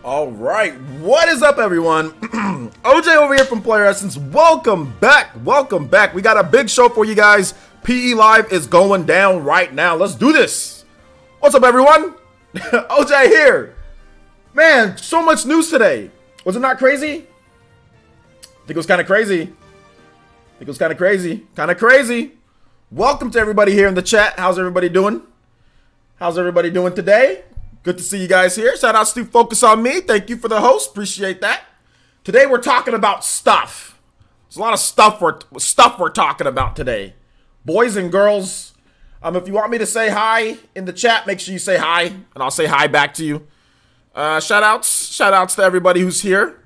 All right, what is up, everyone? OJ over here from Player Essence. Welcome back. Welcome back. We got a big show for you guys. PE Live is going down right now. Let's do this. What's up, everyone? OJ here. Man, so much news today. Was it not crazy? I think it was kind of crazy. Kind of crazy. Welcome to everybody here in the chat. How's everybody doing? How's everybody doing today? Good to see you guys here. Shout outs to Focus on Me. Thank you for the host. Appreciate that. Today we're talking about stuff. There's a lot of stuff we're talking about today. Boys and girls. If you want me to say hi in the chat, make sure you say hi, and I'll say hi back to you. Shout outs to everybody who's here.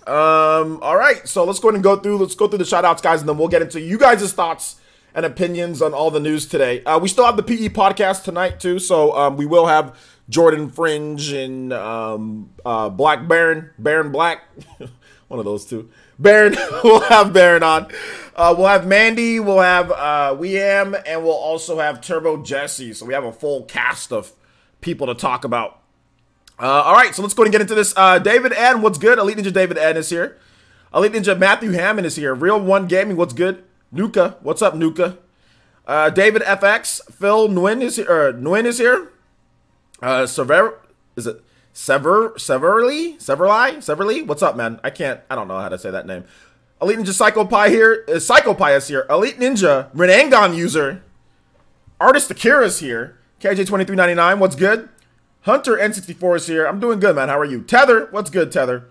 All right, so let's go ahead and go through the shout outs, guys, and then we'll get into you guys' thoughts and opinions on all the news today. We still have the PE podcast tonight too, so we will have Jordan Fringe and Black Baron Black, one of those two. Baron, we'll have Baron on. We'll have Mandy, we'll have Weam, and we'll also have Turbo Jesse. So we have a full cast of people to talk about. All right, so let's go ahead and get into this. David N, what's good? Elite Ninja David N is here. Elite Ninja Matthew Hammond is here. Real One Gaming, what's good? Nuka, what's up, Nuka? David FX, Phil Nguyen is here. Nguyen is here. Severly? What's up, man? I don't know how to say that name. Elite Ninja Psychopie here. Psychopie is here. Elite Ninja Renangon user. Artist Akira is here. KJ2399, what's good? Hunter N64 is here. I'm doing good, man. How are you? Tether, what's good, Tether?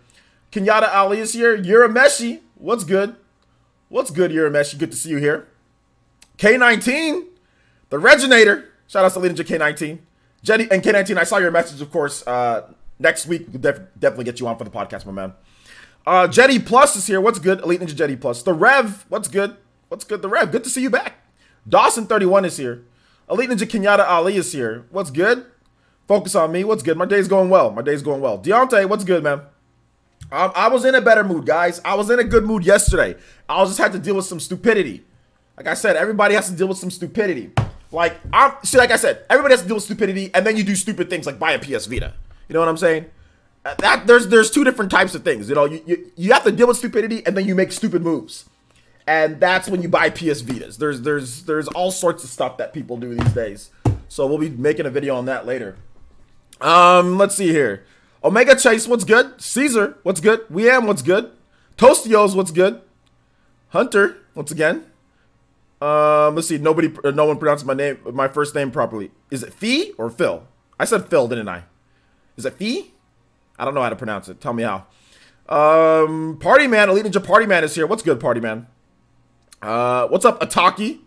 Kenyatta Ali is here. Urameshi, what's good? What's good, Urameshi? Good to see you here. K19, the Reginator. Shout out to Elite Ninja K19. Jenny and K19, I saw your message, of course. Next week, we'll definitely get you on for the podcast, my man. Jetty Plus is here. What's good? Elite Ninja Jetty Plus. The Rev, what's good? What's good, the Rev? Good to see you back. Dawson31 is here. Elite Ninja Kenyatta Ali is here. What's good? Focus on Me. What's good? My day's going well. Deontay, what's good, man? I was in a better mood, guys. I was in a good mood yesterday. I just had to deal with some stupidity. Like I said, everybody has to deal with some stupidity. Like I said, everybody has to deal with stupidity, and then you do stupid things like buy a PS Vita. You know what I'm saying? There's two different types of things. You know, you have to deal with stupidity, and then you make stupid moves, and that's when you buy PS Vitas. There's all sorts of stuff that people do these days. So we'll be making a video on that later. Let's see here. Omega Chase, what's good? Caesar, what's good? Weam, what's good? Toastios, what's good? Hunter, once again. Let's see. No one pronounced my first name properly. Is it Fee or Phil? I said Phil, didn't I? Is it Fee? I don't know how to pronounce it. Tell me how. Party Man, Elite Ninja Party Man is here. What's good, Party Man? What's up, Ataki?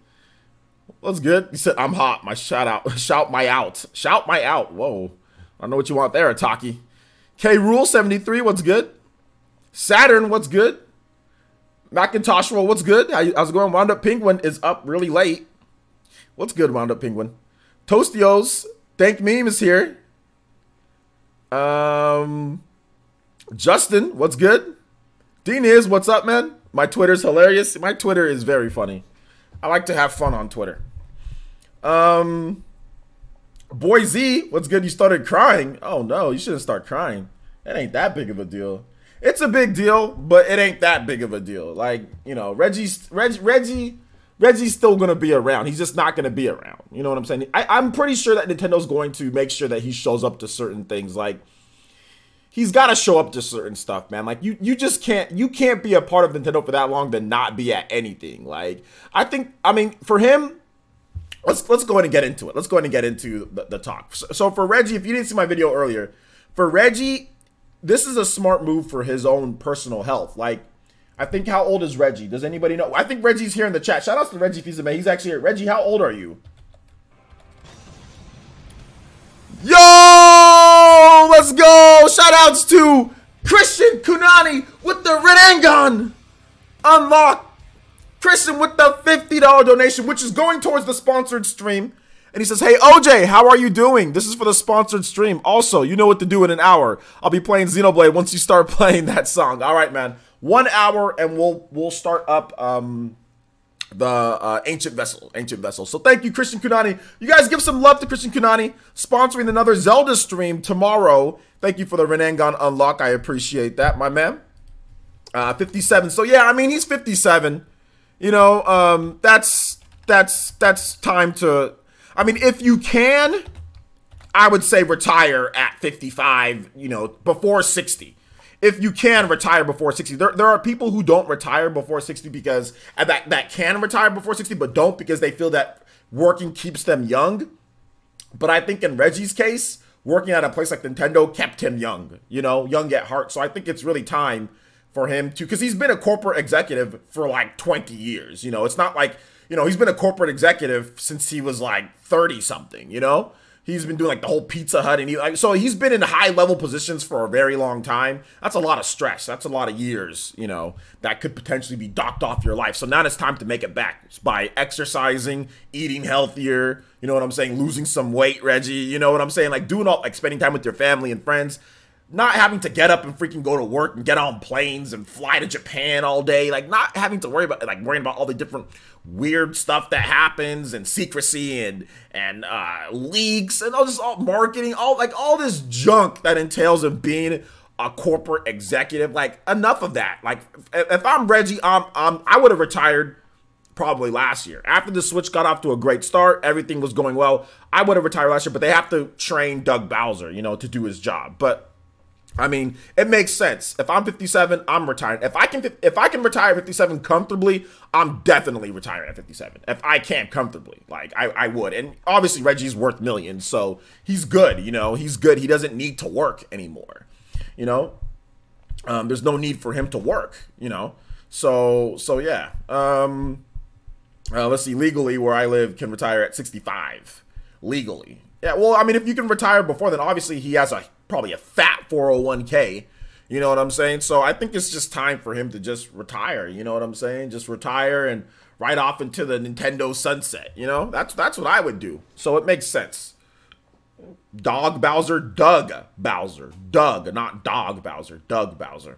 What's good? He said, I'm hot. Shout my out. Whoa. I don't know what you want there, Ataki. K-Rule73, what's good? Saturn, what's good? Macintosh, well, what's good? How's it going? Wound Up Penguin is up really late. What's good, Wound Up Penguin? Toastios, Thank Meme is here. Justin, what's good? Dean is, what's up, man? My Twitter's hilarious. My Twitter is very funny. I like to have fun on Twitter. Boy Z, what's good? You started crying. Oh no, you shouldn't start crying. It ain't that big of a deal. It's a big deal, but it ain't that big of a deal. Like, you know, Reggie's still gonna be around. He's just not gonna be around. You know what I'm saying? I'm pretty sure that Nintendo's going to make sure that he shows up to certain things. Like, he's got to show up to certain stuff, man. Like, you just can't be a part of Nintendo for that long to not be at anything. Like, I mean, for him, let's go ahead and get into it. Let's go ahead and get into the talk. So for Reggie, if you didn't see my video earlier, for Reggie, this is a smart move for his own personal health. Like, I think, how old is Reggie? Does anybody know? I think Reggie's here in the chat. Shout out to Reggie Fils-Aimé. He's actually here. Reggie, how old are you? Yo, let's go. Shout outs to Christian Kunani with the Renangon unlock. Christian with the $50 donation, which is going towards the sponsored stream. And he says, hey, OJ, how are you doing? This is for the sponsored stream. Also, you know what to do in an hour. I'll be playing Xenoblade once you start playing that song. All right, man. 1 hour, and we'll start up ancient vessel. So thank you, Christian Kunani. You guys give some love to Christian Kunani, sponsoring another Zelda stream tomorrow. Thank you for the Renangon unlock. I appreciate that, my man. 57. So yeah, I mean, he's 57. You know, that's time to, I mean, if you can, I would say retire at 55, you know, before 60. If you can retire before 60, there are people who don't retire before 60 because that can retire before 60, but don't because they feel that working keeps them young. But I think in Reggie's case, working at a place like Nintendo kept him young, you know, young at heart. So I think it's really time for him to, because he's been a corporate executive for like 20 years. You know, it's not like, you know, he's been a corporate executive since he was like 30 something, you know. He's been doing like the whole Pizza Hut, and so he's been in high level positions for a very long time. That's a lot of stress. That's a lot of years, you know, that could potentially be docked off your life. So now it's time to make it back. It's by exercising, eating healthier, you know what I'm saying? Losing some weight, Reggie, you know what I'm saying? Like doing all, like spending time with your family and friends, not having to get up and freaking go to work and get on planes and fly to Japan all day. Like not having to worry about, like worrying about all the different weird stuff that happens and secrecy and leaks and all marketing, all this junk that entails of being a corporate executive. Like enough of that. Like if I'm Reggie, I would have retired probably last year. After the Switch got off to a great start, everything was going well, I would have retired last year, but they have to train Doug Bowser, you know, to do his job. But I mean, it makes sense. If I'm 57, I'm retired. If I can retire at 57 comfortably, I'm definitely retiring at 57. If I can't comfortably, like I would. And obviously Reggie's worth millions, so he's good, you know. He's good. He doesn't need to work anymore. You know? There's no need for him to work, you know. So yeah. Let's see, legally where I live can retire at 65. Legally. Yeah, well, I mean, if you can retire before, then obviously he has probably a fat 401k, you know what I'm saying? So I think it's just time for him to just retire, you know what I'm saying? Just retire and ride off into the Nintendo sunset, you know? That's what I would do. So it makes sense. Doug Bowser, not Dog Bowser, Doug Bowser.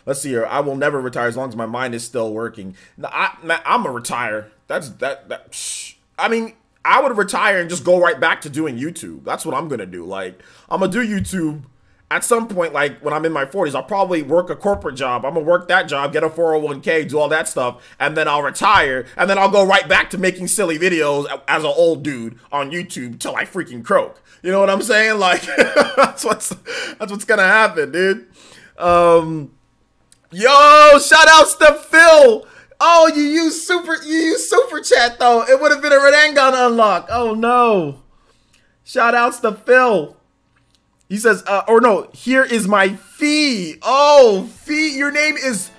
Let's see here. I will never retire as long as my mind is still working. I'm gonna retire. I mean, I would retire and just go right back to doing YouTube. That's what I'm going to do. Like, I'm going to do YouTube at some point, like when I'm in my 40s. I'll probably work a corporate job. I'm going to work that job, get a 401k, do all that stuff, and then I'll retire, and then I'll go right back to making silly videos as an old dude on YouTube till I freaking croak. You know what I'm saying? Like, that's what's going to happen, dude. Yo, shout outs to Phil. Oh, you use super chat though. It would have been a Renangon unlock. Oh no. Shout outs to Phil. He says, or no, here is my fee. Oh, fee. Your name is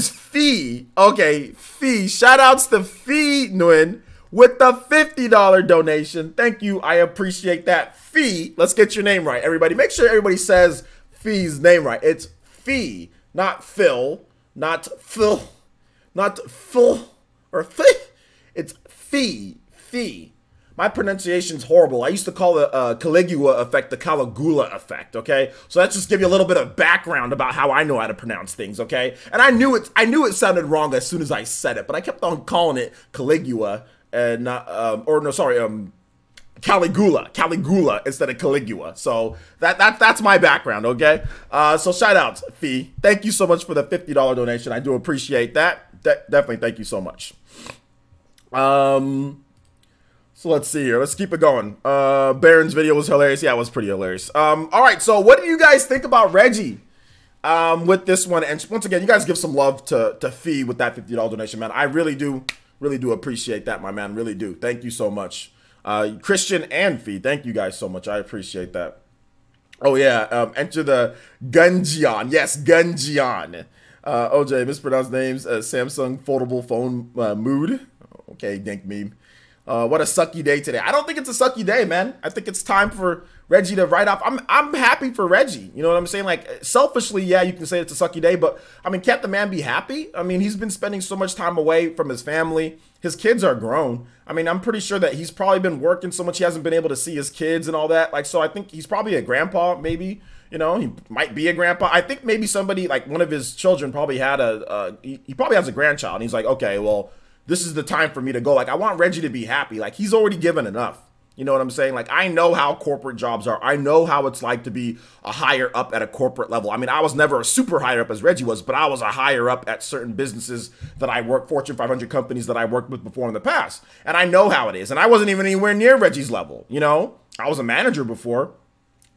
Fee. Okay, Fee. Shout outs to Fee Nguyen with the $50 donation. Thank you. I appreciate that. Fee. Let's get your name right, everybody. Make sure everybody says Fee's name right. It's Fee, not Phil, not Phil. Not full or Fee. It's Fee. My pronunciation's horrible. I used to call the Caligula effect the Caligula effect, okay? So let's just give you a little bit of background about how I know how to pronounce things, okay? And I knew it sounded wrong as soon as I said it, but I kept on calling it Caligula and not Caligula instead of Caligula. So that's my background, okay? So shout out, Fee. Thank you so much for the $50 donation. I do appreciate that. Definitely thank you so much. So let's see here. Let's keep it going. Baron's video was hilarious. Yeah, it was pretty hilarious. All right, so what do you guys think about Reggie with this one? And once again, you guys give some love to Fee with that $50 donation, man. I really do appreciate that, my man. Really do. Thank you so much. Christian and Fee, thank you guys so much. I appreciate that. Oh yeah, enter the Gunjion. Yes, Gunjion. OJ, mispronounced names. Samsung foldable phone mood. Okay, dank meme. What a sucky day today. I don't think it's a sucky day, man. I think it's time for Reggie to write off. I'm happy for Reggie. You know what I'm saying? Like, selfishly, yeah, you can say it's a sucky day, but I mean, can't the man be happy? I mean, he's been spending so much time away from his family. His kids are grown. I mean, I'm pretty sure that he's probably been working so much he hasn't been able to see his kids and all that. Like, so I think he's probably a grandpa, maybe. You know, he might be a grandpa. I think maybe somebody, like one of his children probably had he probably has a grandchild. And he's like, okay, well, this is the time for me to go. Like, I want Reggie to be happy. Like, he's already given enough. You know what I'm saying? Like, I know how corporate jobs are. I know how it's like to be a higher up at a corporate level. I mean, I was never a super higher up as Reggie was, but I was a higher up at certain businesses that I worked, Fortune 500 companies that I worked with before in the past. And I know how it is. And I wasn't even anywhere near Reggie's level. You know, I was a manager before,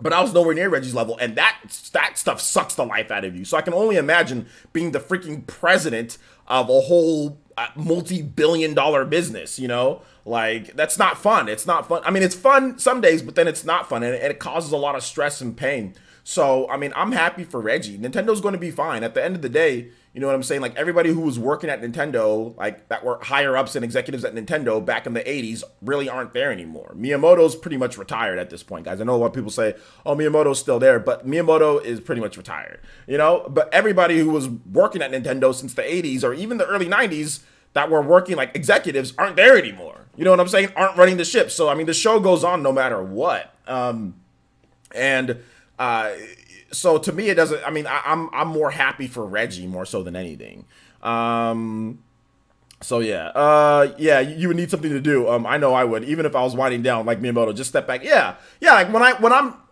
but I was nowhere near Reggie's level, and that stuff sucks the life out of you. So I can only imagine being the freaking president of a whole multi-billion-dollar business, you know? Like, that's not fun. It's not fun. I mean, it's fun some days, but then it's not fun, and it causes a lot of stress and pain. So, I mean, I'm happy for Reggie. Nintendo's going to be fine. At the end of the day, you know what I'm saying? Like, everybody who was working at Nintendo, like, that were higher-ups and executives at Nintendo back in the 80s really aren't there anymore. Miyamoto's pretty much retired at this point, guys. I know a lot of people say, oh, Miyamoto's still there, but Miyamoto is pretty much retired, you know? But everybody who was working at Nintendo since the 80s or even the early 90s that were working, like, executives aren't there anymore. You know what I'm saying? Aren't running the ship. So, I mean, the show goes on no matter what. So to me, it doesn't, I mean, I'm more happy for Reggie more so than anything. So yeah, yeah, you would need something to do. I know I would, even if I was winding down like Miyamoto, just step back. Yeah. Like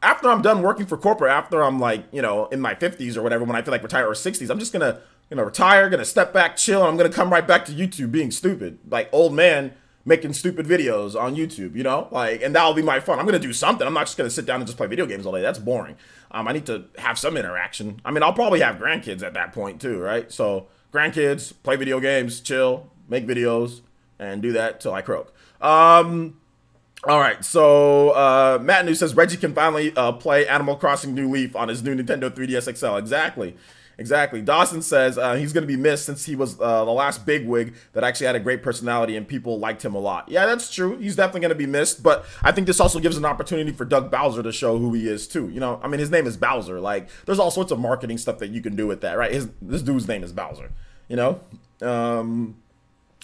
after I'm done working for corporate, after I'm like, you know, in my 50s or whatever, when I feel like retire or 60s, I'm just gonna, you know, retire, gonna step back, chill, and I'm gonna come right back to YouTube being stupid, like old man making stupid videos on YouTube, you know, like, and that'll be my fun. I'm gonna do something. I'm not just gonna sit down and just play video games all day. That's boring. I need to have some interaction. I mean, I'll probably have grandkids at that point too, right? So grandkids, play video games, chill, make videos, and do that till I croak. All right, so Matt New says Reggie can finally play Animal Crossing New Leaf on his new Nintendo 3DS XL. Exactly. Dawson says he's going to be missed since he was the last bigwig that actually had a great personality and people liked him a lot. Yeah, that's true. He's definitely going to be missed, but I think this also gives an opportunity for Doug Bowser to show who he is too. You know, I mean, his name is Bowser. Like, there's all sorts of marketing stuff that you can do with that, right? This dude's name is Bowser, you know?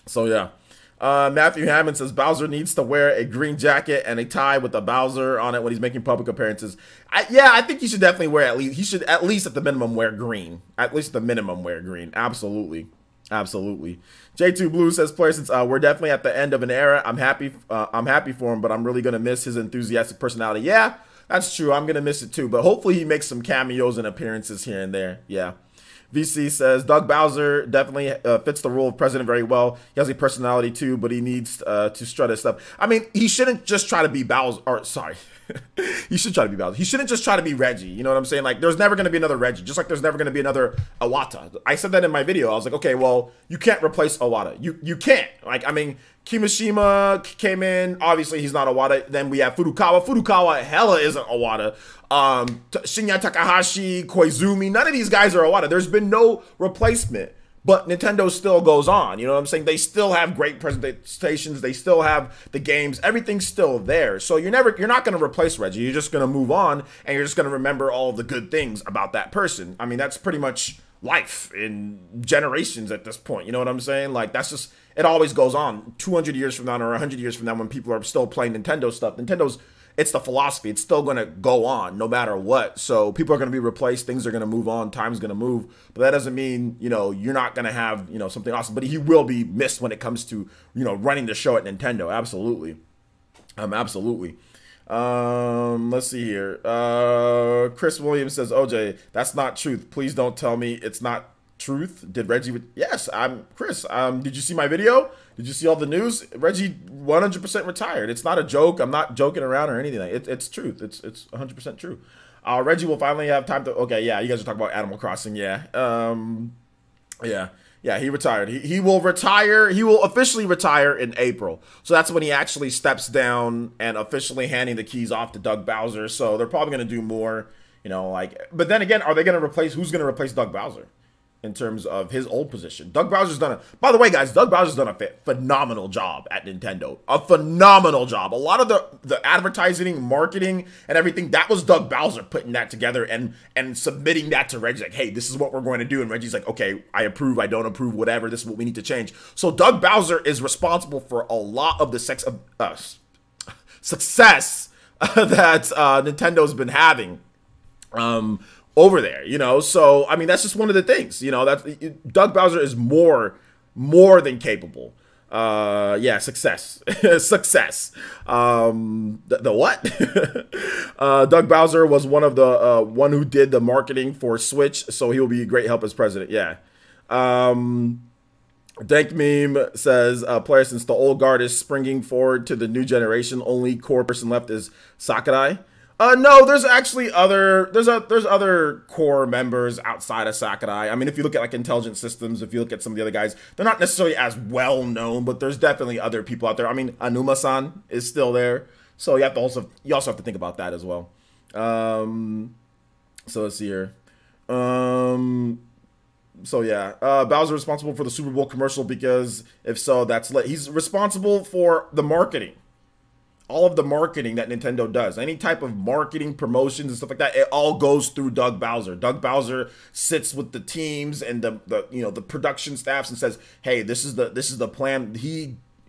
So yeah. Matthew Hammond says Bowser needs to wear a green jacket and a tie with a Bowser on it when he's making public appearances. Yeah, I think he should definitely wear he should at least at the minimum wear green. At least at the minimum wear green. Absolutely. J2 Blue says, player, since we're definitely at the end of an era, I'm happy for him, but I'm really gonna miss his enthusiastic personality. Yeah, that's true. I'm gonna miss it too, but hopefully he makes some cameos and appearances here and there. Yeah. VC says Doug Bowser definitely fits the role of president very well. He has a personality too, but he needs to strut his stuff. I mean, he shouldn't just try to be Bowser. Or sorry, he should try to be Bowser. He shouldn't just try to be Reggie. You know what I'm saying? Like, there's never going to be another Reggie. Just like there's never going to be another Iwata. I said that in my video. I was like, okay, well, you can't replace Iwata. You can't. Like, I mean, Kimishima came in. Obviously, he's not Iwata. Then we have Furukawa. Furukawa hella isn't Iwata. Shinya Takahashi, Koizumi, none of these guys are Iwata. There's been no replacement, but Nintendo still goes on. You know what I'm saying? They still have great presentations. They still have the games. Everything's still there. So you're not going to replace Reggie. You're just going to move on, and you're just going to remember all the good things about that person. I mean, that's pretty much life in generations at this point. You know what I'm saying? Like, that's just, it always goes on. 200 years from now or 100 years from now, when people are still playing Nintendo stuff, it's the philosophy. It's still going to go on no matter what. So people are going to be replaced. Things are going to move on. Time's going to move. But that doesn't mean, you know, you're not going to have, you know, something awesome. But he will be missed when it comes to, you know, running the show at Nintendo. Absolutely. Absolutely. Let's see here. Chris Williams says, OJ, that's not truth. Please don't tell me it's not truth. Did Reggie? Yes, I'm Chris. Did you see my video? Did you see all the news? Reggie 100% retired. It's not a joke. I'm not joking around or anything. It's truth. It's 100% true. Reggie will finally have time to. Okay, yeah, you guys are talking about Animal Crossing. Yeah. Yeah, he retired. He will retire. He will officially retire in April. So that's when he actually steps down and officially handing the keys off to Doug Bowser. So they're probably going to do more, you know, like. But then again, are they going to replace? Who's going to replace Doug Bowser in terms of his old position. Doug Bowser's done by the way, guys, Doug Bowser's done a phenomenal job at Nintendo. A phenomenal job. A lot of the advertising, marketing, and everything, that was Doug Bowser putting that together and submitting that to Reggie. Like, hey, this is what we're going to do. And Reggie's like, okay, I approve, I don't approve, whatever. This is what we need to change. So Doug Bowser is responsible for a lot of the success that Nintendo's been having over there, you know. So I mean, that's just one of the things, you know, that Doug Bowser is more than capable. Yeah, success. Success. The what? Doug Bowser was one of the one who did the marketing for Switch, so he will be a great help as president. Yeah. Dank Meme says, player, since the old guard is springing forward to the new generation, only core person left is Sakurai. No, there's actually there's other core members outside of Sakurai. I mean, if you look at like Intelligent Systems, if you look at some of the other guys, they're not necessarily as well known, but there's definitely other people out there. I mean, Anuma-san is still there, so you also have to think about that as well. So let's see here. So yeah, Bowser responsible for the Super Bowl commercial, because if so, he's responsible for the marketing. All of the marketing that Nintendo does, any type of marketing, promotions and stuff like that, it all goes through Doug Bowser. Doug Bowser sits with the teams and the production staffs and says, "Hey, this is the plan."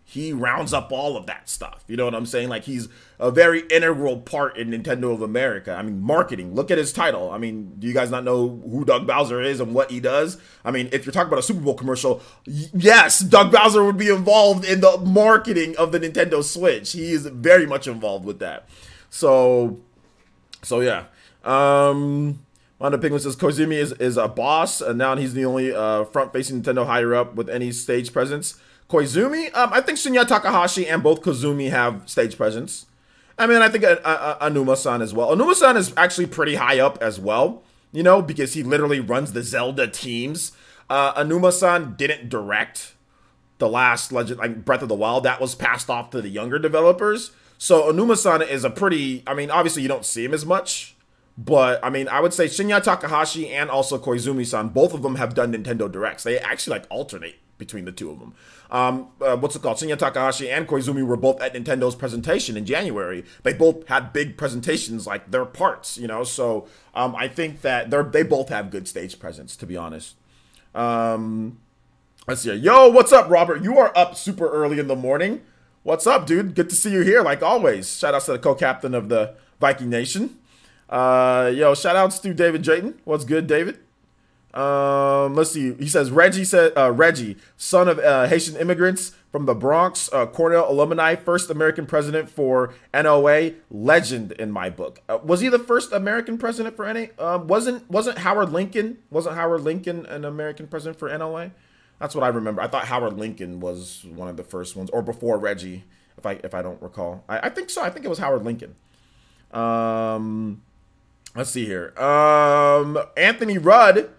He rounds up all of that stuff. You know what I'm saying? Like, he's a very integral part in Nintendo of America. I mean, marketing. Look at his title. I mean, do you guys not know who Doug Bowser is and what he does? I mean, if you're talking about a Super Bowl commercial, yes, Doug Bowser would be involved in the marketing of the Nintendo Switch. He is very much involved with that. So yeah. Wanda Penguin says Koizumi is a boss, and now he's the only front-facing Nintendo higher up with any stage presence. Koizumi? I think Shinya Takahashi and both Koizumi have stage presence. I mean, I think Anuma-san as well. Anuma-san is actually pretty high up as well, you know, because he literally runs the Zelda teams. Anuma-san didn't direct the last Breath of the Wild. That was passed off to the younger developers. So Anuma-san is a pretty, I mean, obviously you don't see him as much, but I mean, I would say Shinya Takahashi and also Koizumi-san, both of them have done Nintendo Directs. They actually like alternate between the two of them. What's it called? Shinya Takahashi and Koizumi were both at Nintendo's presentation in January. They both had big presentations, like their parts, you know. So I think that they both have good stage presence, to be honest. Let's see. Yo, what's up, Robert? You are up super early in the morning. What's up, dude? Good to see you here, like always. Shout outs to the co-captain of the Viking Nation. Yo, shout outs to David Drayton. What's good, David? Let's see. He says Reggie, son of Haitian immigrants from the Bronx, Cornell alumni, first American president for NOA, legend in my book. Was he the first American president for NA? Wasn't Howard Lincoln? Wasn't Howard Lincoln an American president for NOA? That's what I remember. I thought Howard Lincoln was one of the first ones, or before Reggie, if I don't recall. I think so. I think it was Howard Lincoln. Let's see here. Anthony Rudd.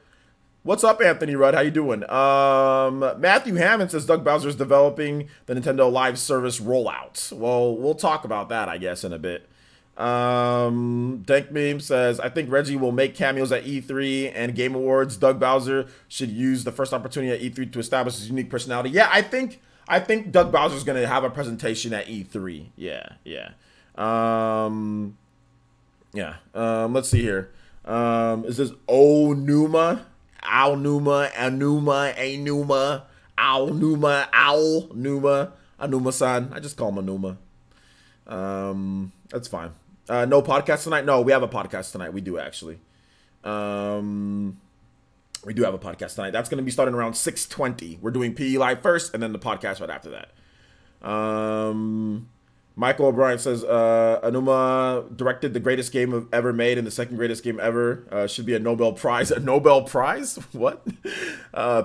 What's up, Anthony Rudd? How you doing? Matthew Hammond says Doug Bowser's developing the Nintendo Live Service rollout. Well, we'll talk about that, I guess, in a bit. Dank Meme says, I think Reggie will make cameos at E3 and Game Awards. Doug Bowser should use the first opportunity at E3 to establish his unique personality. Yeah, I think Doug Bowser's going to have a presentation at E3. Yeah. Let's see here. Is this Onuma? Aonuma, Anuma, Anuma, Aonuma, Aonuma, Anuma-san. I just call him Anuma. That's fine. No podcast tonight? No, we have a podcast tonight. We do, actually. We do have a podcast tonight. That's going to be starting around 6:20. We're doing PE Live first, and then the podcast right after that. Michael O'Brien says, Anuma directed the greatest game ever made and the second greatest game ever. Should be a Nobel Prize. A Nobel Prize? What?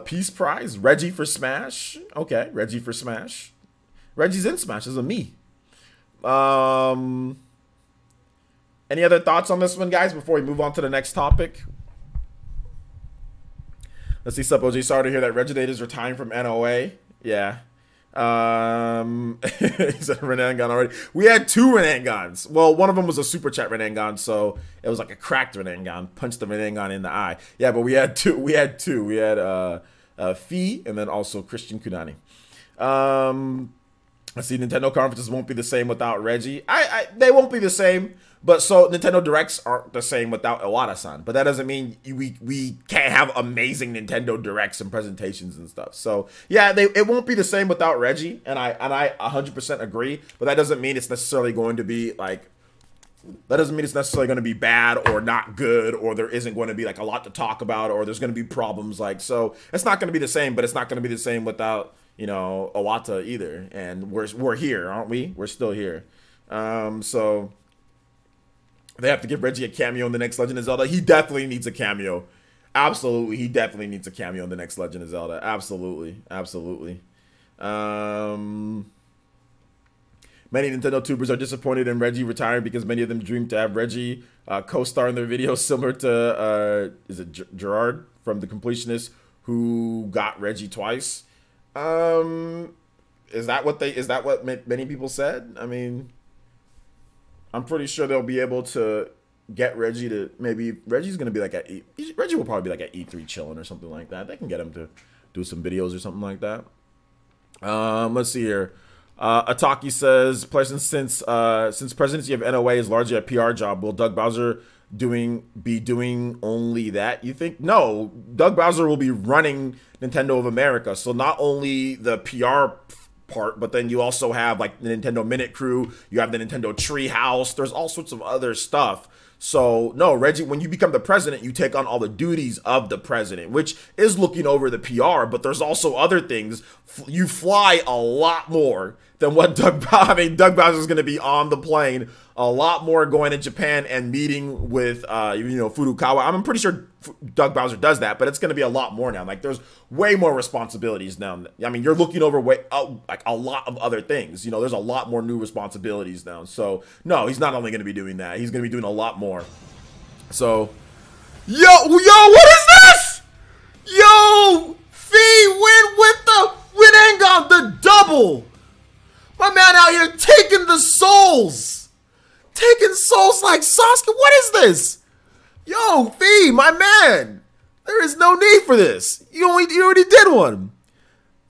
Peace Prize? Reggie for Smash? Okay, Reggie for Smash. Reggie's in Smash, isn't me. Any other thoughts on this one, guys, before we move on to the next topic? Let's see, Sup OG. Sorry to hear that Reggie is retiring from NOA. Yeah. He said Renangon already. We had 2 Renangons. Well, one of them was a super chat Renangon, so it was like a cracked Renangon. Punched the Renangon in the eye. Yeah, but we had 2. We had Fee and then also Christian Kunani. I see Nintendo conferences won't be the same without Reggie. They won't be the same. But so Nintendo Directs aren't the same without Iwata-san. But that doesn't mean we can't have amazing Nintendo Directs and presentations and stuff. So yeah, it won't be the same without Reggie, and I 100% agree. But that doesn't mean it's necessarily going to be like, that doesn't mean it's necessarily going to be bad or not good, or there isn't going to be like a lot to talk about, or there's going to be problems. Like, so it's not going to be the same, but it's not going to be the same without, you know, Iwata either. And we're here, aren't we? We're still here. So they have to give Reggie a cameo in the next Legend of Zelda. He definitely needs a cameo. Absolutely. He definitely needs a cameo in the next Legend of Zelda. Absolutely. Absolutely. Many Nintendo tubers are disappointed in Reggie retiring because many of them dream to have Reggie co-star in their videos, similar to, is it Gerard from The Completionist, who got Reggie twice? Is that what many people said? I mean, I'm pretty sure they'll be able to get Reggie to, maybe Reggie's going to be like at Reggie will probably be like at E3 chilling or something like that. They can get him to do some videos or something like that. Let's see here. Ataki says, since presidency of NOA is largely a PR job, will Doug Bowser be doing only that, you think? No, Doug Bowser will be running Nintendo of America. So not only the PR part, but then you also have like the Nintendo Minute Crew, you have the Nintendo Treehouse, there's all sorts of other stuff. So no, Reggie, when you become the president, you take on all the duties of the president, which is looking over the PR, but there's also other things. You fly a lot more than what Doug Bowser, I mean, Doug Bowser is going to be on the plane a lot more, going to Japan and meeting with, Furukawa. I'm pretty sure Doug Bowser does that, but it's going to be a lot more now. Like, there's way more responsibilities now. I mean, you're looking over like a lot of other things. You know, there's a lot more new responsibilities now. So, no, he's not only going to be doing that. He's going to be doing a lot more. So, yo, what is this? Yo, Fee win with the Renangon, the double. My man out here taking the souls. Taking souls like Sasuke. What is this? Yo, Fee, my man. There is no need for this. You already did one.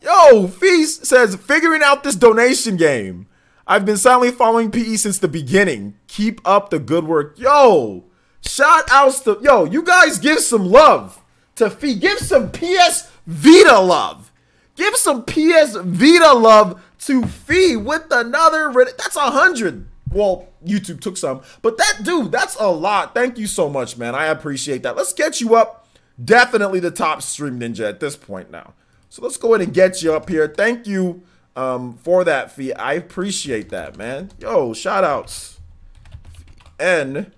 Yo, Fee says, figuring out this donation game. I've been silently following PE since the beginning. Keep up the good work. Yo, shout outs to, yo, you guys give some love to Fee. Give some PS Vita love. Give some PS Vita love to Fee with another, that's 100. Well, YouTube took some, but that's a lot. Thank you so much, man. I appreciate that. Let's get you up. Definitely the top stream ninja at this point now. So let's go ahead and get you up here. Thank you for that, Fee. I appreciate that, man. Yo, shout outs. And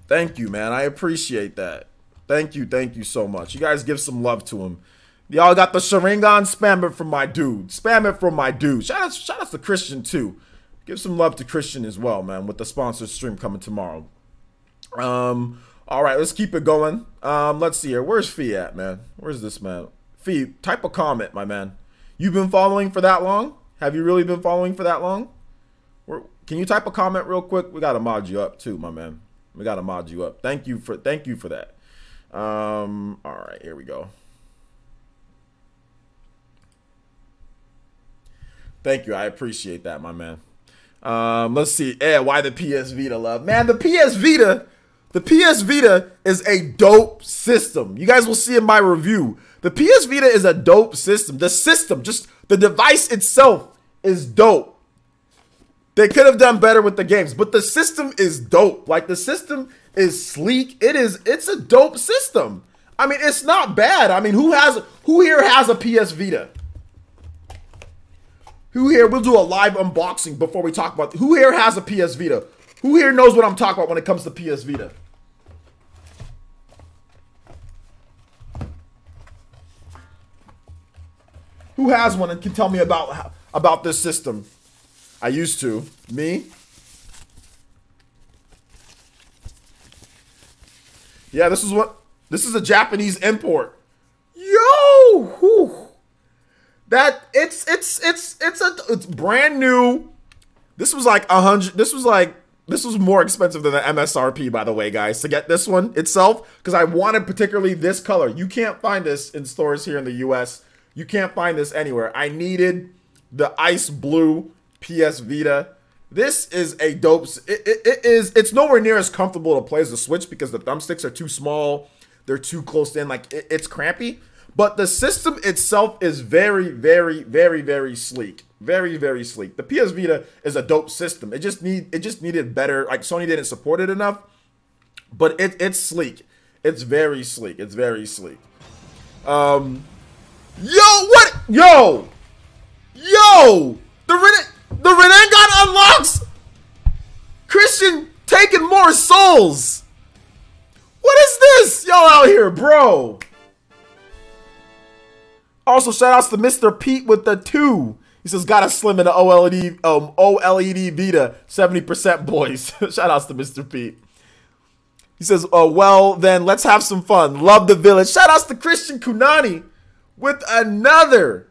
thank you, man. I appreciate that. Thank you so much. You guys give some love to him. Y'all got the Sharingan, spam it from my dude. Spam it from my dude. Shout out to Christian too. Give some love to Christian as well, man, with the sponsored stream coming tomorrow. All right, let's keep it going. Let's see here. Where's Fee at, man? Where's this man? Fee, type a comment, my man. You've been following for that long? Have you really been following for that long? Can you type a comment real quick? We gotta mod you up too, my man. We gotta mod you up. Thank you for that. All right, here we go. Thank you. I appreciate that, my man. Let's see. Yeah, why the PS Vita love? Man, the PS Vita is a dope system. You guys will see in my review. The PS Vita is a dope system. The system, just the device itself is dope. They could have done better with the games, but the system is dope. Like, the system is sleek. It's a dope system. I mean, it's not bad. I mean, who here has a PS Vita? Who here, we'll do a live unboxing before we talk about, who here has a PS Vita? Who here knows what I'm talking about when it comes to PS Vita? Who has one and can tell me about this system? I used to. Me? Yeah, this is a Japanese import. Yo! Whew. That it's brand new. This was like 100. This was more expensive than the MSRP, by the way, guys, to get this one itself, because I wanted particularly this color. You can't find this in stores here in the US. You can't find this anywhere. I needed the ice blue PS Vita. This is a dope. It's nowhere near as comfortable to play as the Switch because the thumbsticks are too small. They're too close in. Like, it's crampy. But the system itself is very, very, very, very sleek. Very, very sleek. The PS Vita is a dope system. It just needed better. Like, Sony didn't support it enough. But it's sleek. It's very sleek. It's very sleek. Yo, what? Yo! The Renengan unlocks Christian taking more souls. What is this? Y'all out here, bro. Also, shout outs to Mr. Pete with the 2. He says, gotta slim in the OLED Vita, 70% boys. Shout outs to Mr. Pete. He says, well, then let's have some fun. Love the village. Shout outs to Christian Kunani with another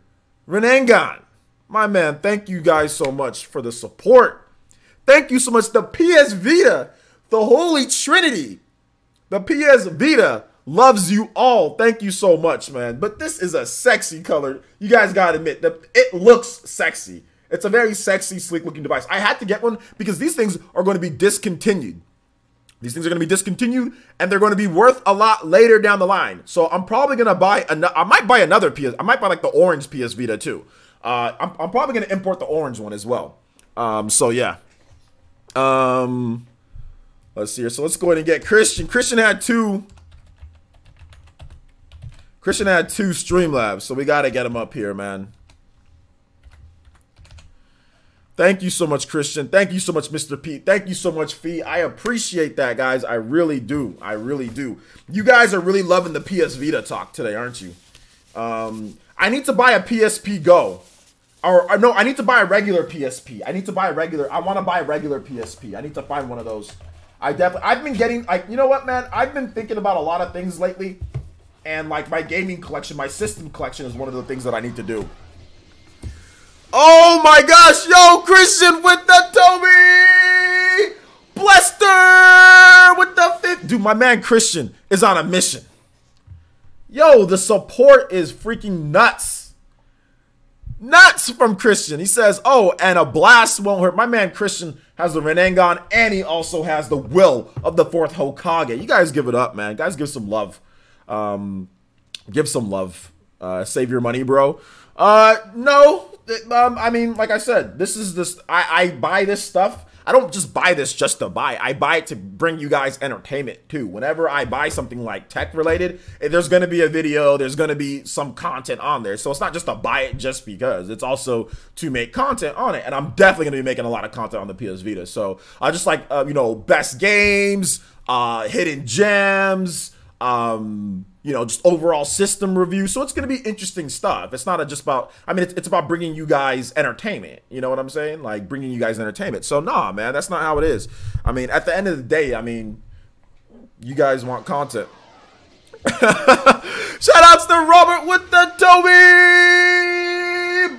Renengan. My man, thank you guys so much for the support. Thank you so much. The PS Vita, the Holy Trinity. The PS Vita loves you all. Thank you so much, man. But this is a sexy color. You guys gotta admit that it looks sexy. It's a very sexy, sleek looking device. I had to get one because these things are going to be discontinued. These things are going to be discontinued and they're going to be worth a lot later down the line. So I'm probably going to buy I might buy another PS. I might buy like the orange PS Vita too. I'm probably going to import the orange one as well. So yeah. Let's see here. So let's go ahead and get Christian. Christian had two Streamlabs, so we got to get him up here, man. Thank you so much, Christian. Thank you so much, Mr. Pete. Thank you so much, Fee. I appreciate that, guys. I really do. I really do. You guys are really loving the PS Vita talk today, aren't you? I need to buy a PSP Go. Or no, I need to buy a regular PSP. I want to buy a regular PSP. I need to find one of those. I've been getting, like, you know what, man? I've been thinking about a lot of things lately. And, like, my gaming collection, my system collection is one of the things that I need to do. Oh, my gosh. Yo, Christian with the Toby! Blester with the 5th. Dude, my man Christian is on a mission. Yo, the support is freaking nuts. Nuts from Christian. He says, oh, and a blast won't hurt. My man Christian has the Renengan, and he also has the will of the 4th Hokage. You guys give it up, man. Guys, give some love. Give some love. Save your money, bro. No. I mean, like I said, this is this. I buy this stuff. I don't just buy this just to buy. I buy it to bring you guys entertainment too. Whenever I buy something like tech related, there's going to be a video, there's going to be some content on there. So it's not just to buy it just because. It's also to make content on it. And I'm definitely going to be making a lot of content on the PS Vita. So I just like, you know, best games, hidden gems, you know, just overall system review. So it's going to be interesting stuff. It's not just about, I mean, it's about bringing you guys entertainment. You know what I'm saying? Like bringing you guys entertainment. So nah, man, that's not how it is. I mean, at the end of the day, I mean, you guys want content. Shout outs to Robert with the Toby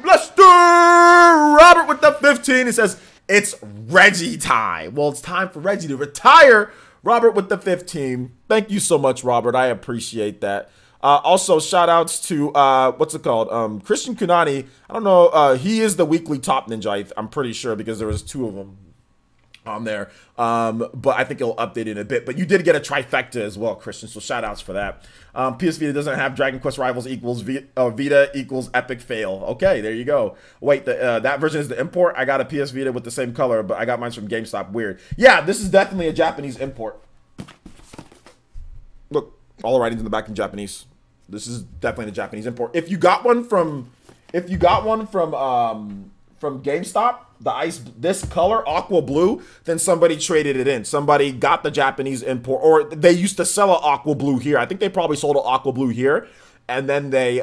Bluster. Robert with the 15. He says, it's Reggie time. Well, it's time for Reggie to retire. Robert with the 15. Thank you so much, Robert. I appreciate that. Also, shout outs to, what's it called? Christian Kunani. I don't know. He is the weekly top ninja, I'm pretty sure, because there was 2 of them on there. But I think he'll update it in a bit. But you did get a trifecta as well, Christian, so shout outs for that. PS Vita doesn't have Dragon Quest Rivals equals Vita equals epic fail. Okay, there you go. Wait, that version is the import. I got a PS Vita with the same color, but I got mine from GameStop. Weird. Yeah, this is definitely a Japanese import. Look, all the writing's in the back in Japanese. This is definitely the Japanese import. If you got one from GameStop, this color, aqua blue, then somebody traded it in. Somebody got the Japanese import, or they used to sell an aqua blue here. I think they probably sold an aqua blue here, and then they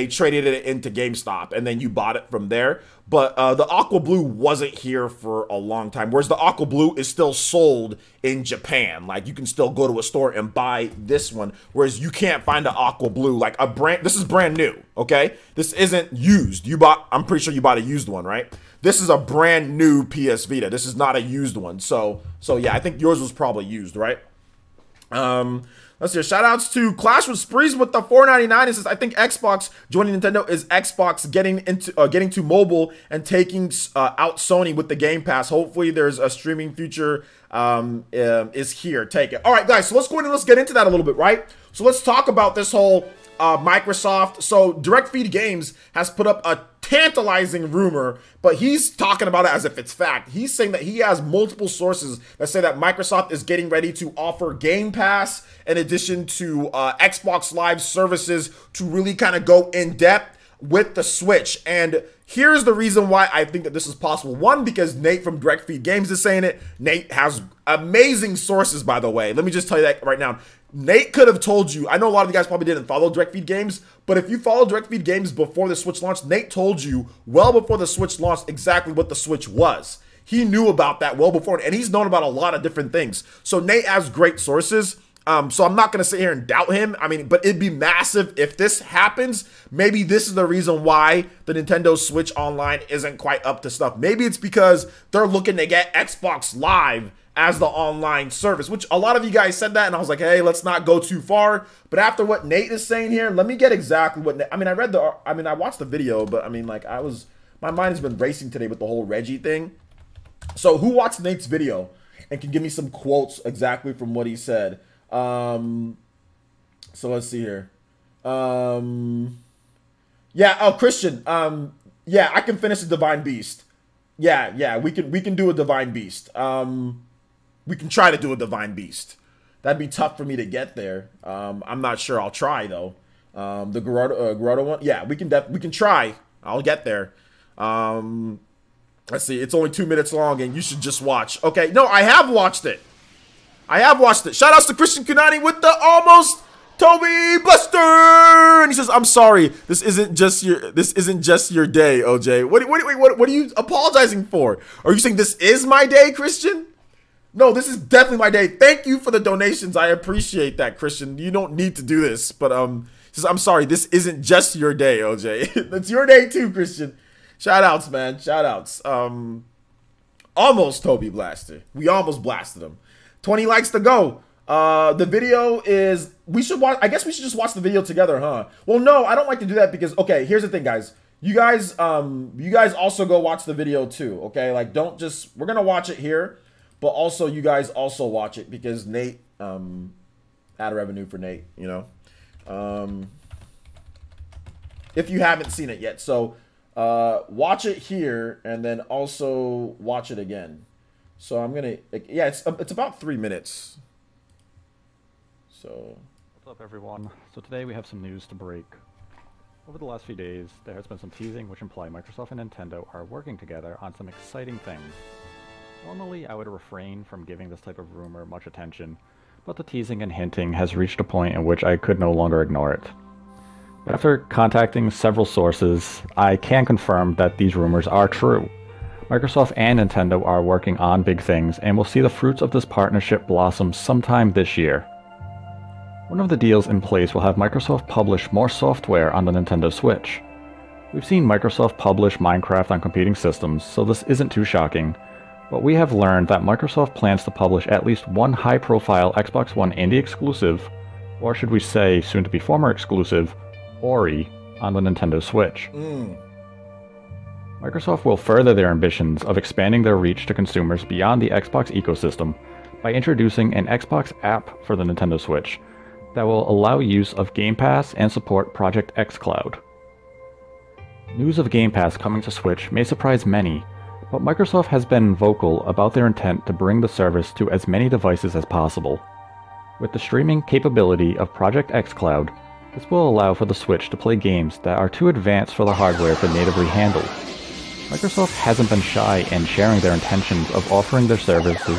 traded it into GameStop, and then you bought it from there. But the Aqua Blue wasn't here for a long time, whereas the Aqua Blue is still sold in Japan. Like, you can still go to a store and buy this one, whereas you can't find the Aqua Blue, like a brand. This is brand new, okay? This isn't used. I'm pretty sure you bought a used one, right? This is a brand new PS Vita. This is not a used one. So yeah, I think yours was probably used, right? Let's see. Shout outs to Clash with Sprees with the $4.99. It says, I think Xbox joining Nintendo is Xbox getting to mobile and taking out Sony with the Game Pass. Hopefully there's a streaming future is here. Take it. All right, guys. So let's go in and let's get into that a little bit, right? So let's talk about this whole Microsoft. So Direct Feed Games has put up a tantalizing rumor, but he's talking about it as if it's fact. He's saying that he has multiple sources that say that Microsoft is getting ready to offer Game Pass in addition to Xbox Live services to really kind of go in depth with the Switch. And here's the reason why I think that this is possible. One, because Nate from Direct Feed Games is saying it. Nate has amazing sources, by the way. Let me just tell you that right now. Nate could have told you, I know a lot of you guys probably didn't follow Direct Feed Games, but if you follow Direct Feed Games before the Switch launched, Nate told you well before the Switch launched exactly what the Switch was. He knew about that well before, and he's known about a lot of different things. So Nate has great sources. So I'm not going to sit here and doubt him. I mean, but it'd be massive if this happens. Maybe this is the reason why the Nintendo Switch Online isn't quite up to stuff. Maybe it's because they're looking to get Xbox Live as the online service, which a lot of you guys said that, and I was like, hey, let's not go too far. But after what Nate is saying here, let me get exactly what I mean. I watched the video, but I mean, like, my mind has been racing today with the whole Reggie thing. So who watched Nate's video and can give me some quotes exactly from what he said? So let's see here. Yeah, oh, Christian. Yeah, I can finish a Divine Beast. Yeah, we can do a Divine Beast. We can try to do a Divine Beast. That'd be tough for me to get there. I'm not sure. I'll try though. The Grotto one. Yeah, we can try. I'll get there. Let's see. It's only 2 minutes long, and you should just watch. Okay, no, I have watched it. Shout outs to Christian Kunani with the almost Toby Buster, and he says, "I'm sorry. This isn't just your day, OJ. What are you apologizing for? Are you saying this is my day, Christian? No, this is definitely my day. Thank you for the donations. I appreciate that, Christian. You don't need to do this, but he says, I'm sorry. This isn't just your day, OJ. It's your day too, Christian. Shout outs, man. Shout outs. Almost Toby Blaster. We almost blasted him. 20 likes to go. The video is, we should watch, I guess we should just watch the video together, huh? Well, no, I don't like to do that because, okay, here's the thing, guys. You guys also go watch the video too, okay? Like, don't just, we're gonna watch it here, but also you guys also watch it because Nate, ad revenue for Nate, you know? If you haven't seen it yet. So, watch it here and then also watch it again. So I'm gonna, yeah, it's about 3 minutes. So, what's up, everyone? So today we have some news to break. Over the last few days, there has been some teasing which imply Microsoft and Nintendo are working together on some exciting things. Normally, I would refrain from giving this type of rumor much attention, but the teasing and hinting has reached a point in which I could no longer ignore it. But after contacting several sources, I can confirm that these rumors are true. Microsoft and Nintendo are working on big things, and we'll see the fruits of this partnership blossom sometime this year. One of the deals in place will have Microsoft publish more software on the Nintendo Switch. We've seen Microsoft publish Minecraft on competing systems, so this isn't too shocking, but we have learned that Microsoft plans to publish at least one high-profile Xbox One indie exclusive, or should we say soon-to-be former exclusive, Ori, on the Nintendo Switch. Microsoft will further their ambitions of expanding their reach to consumers beyond the Xbox ecosystem by introducing an Xbox app for the Nintendo Switch that will allow use of Game Pass and support Project xCloud. News of Game Pass coming to Switch may surprise many, but Microsoft has been vocal about their intent to bring the service to as many devices as possible. With the streaming capability of Project xCloud, this will allow for the Switch to play games that are too advanced for the hardware to natively handle. Microsoft hasn't been shy in sharing their intentions of offering their services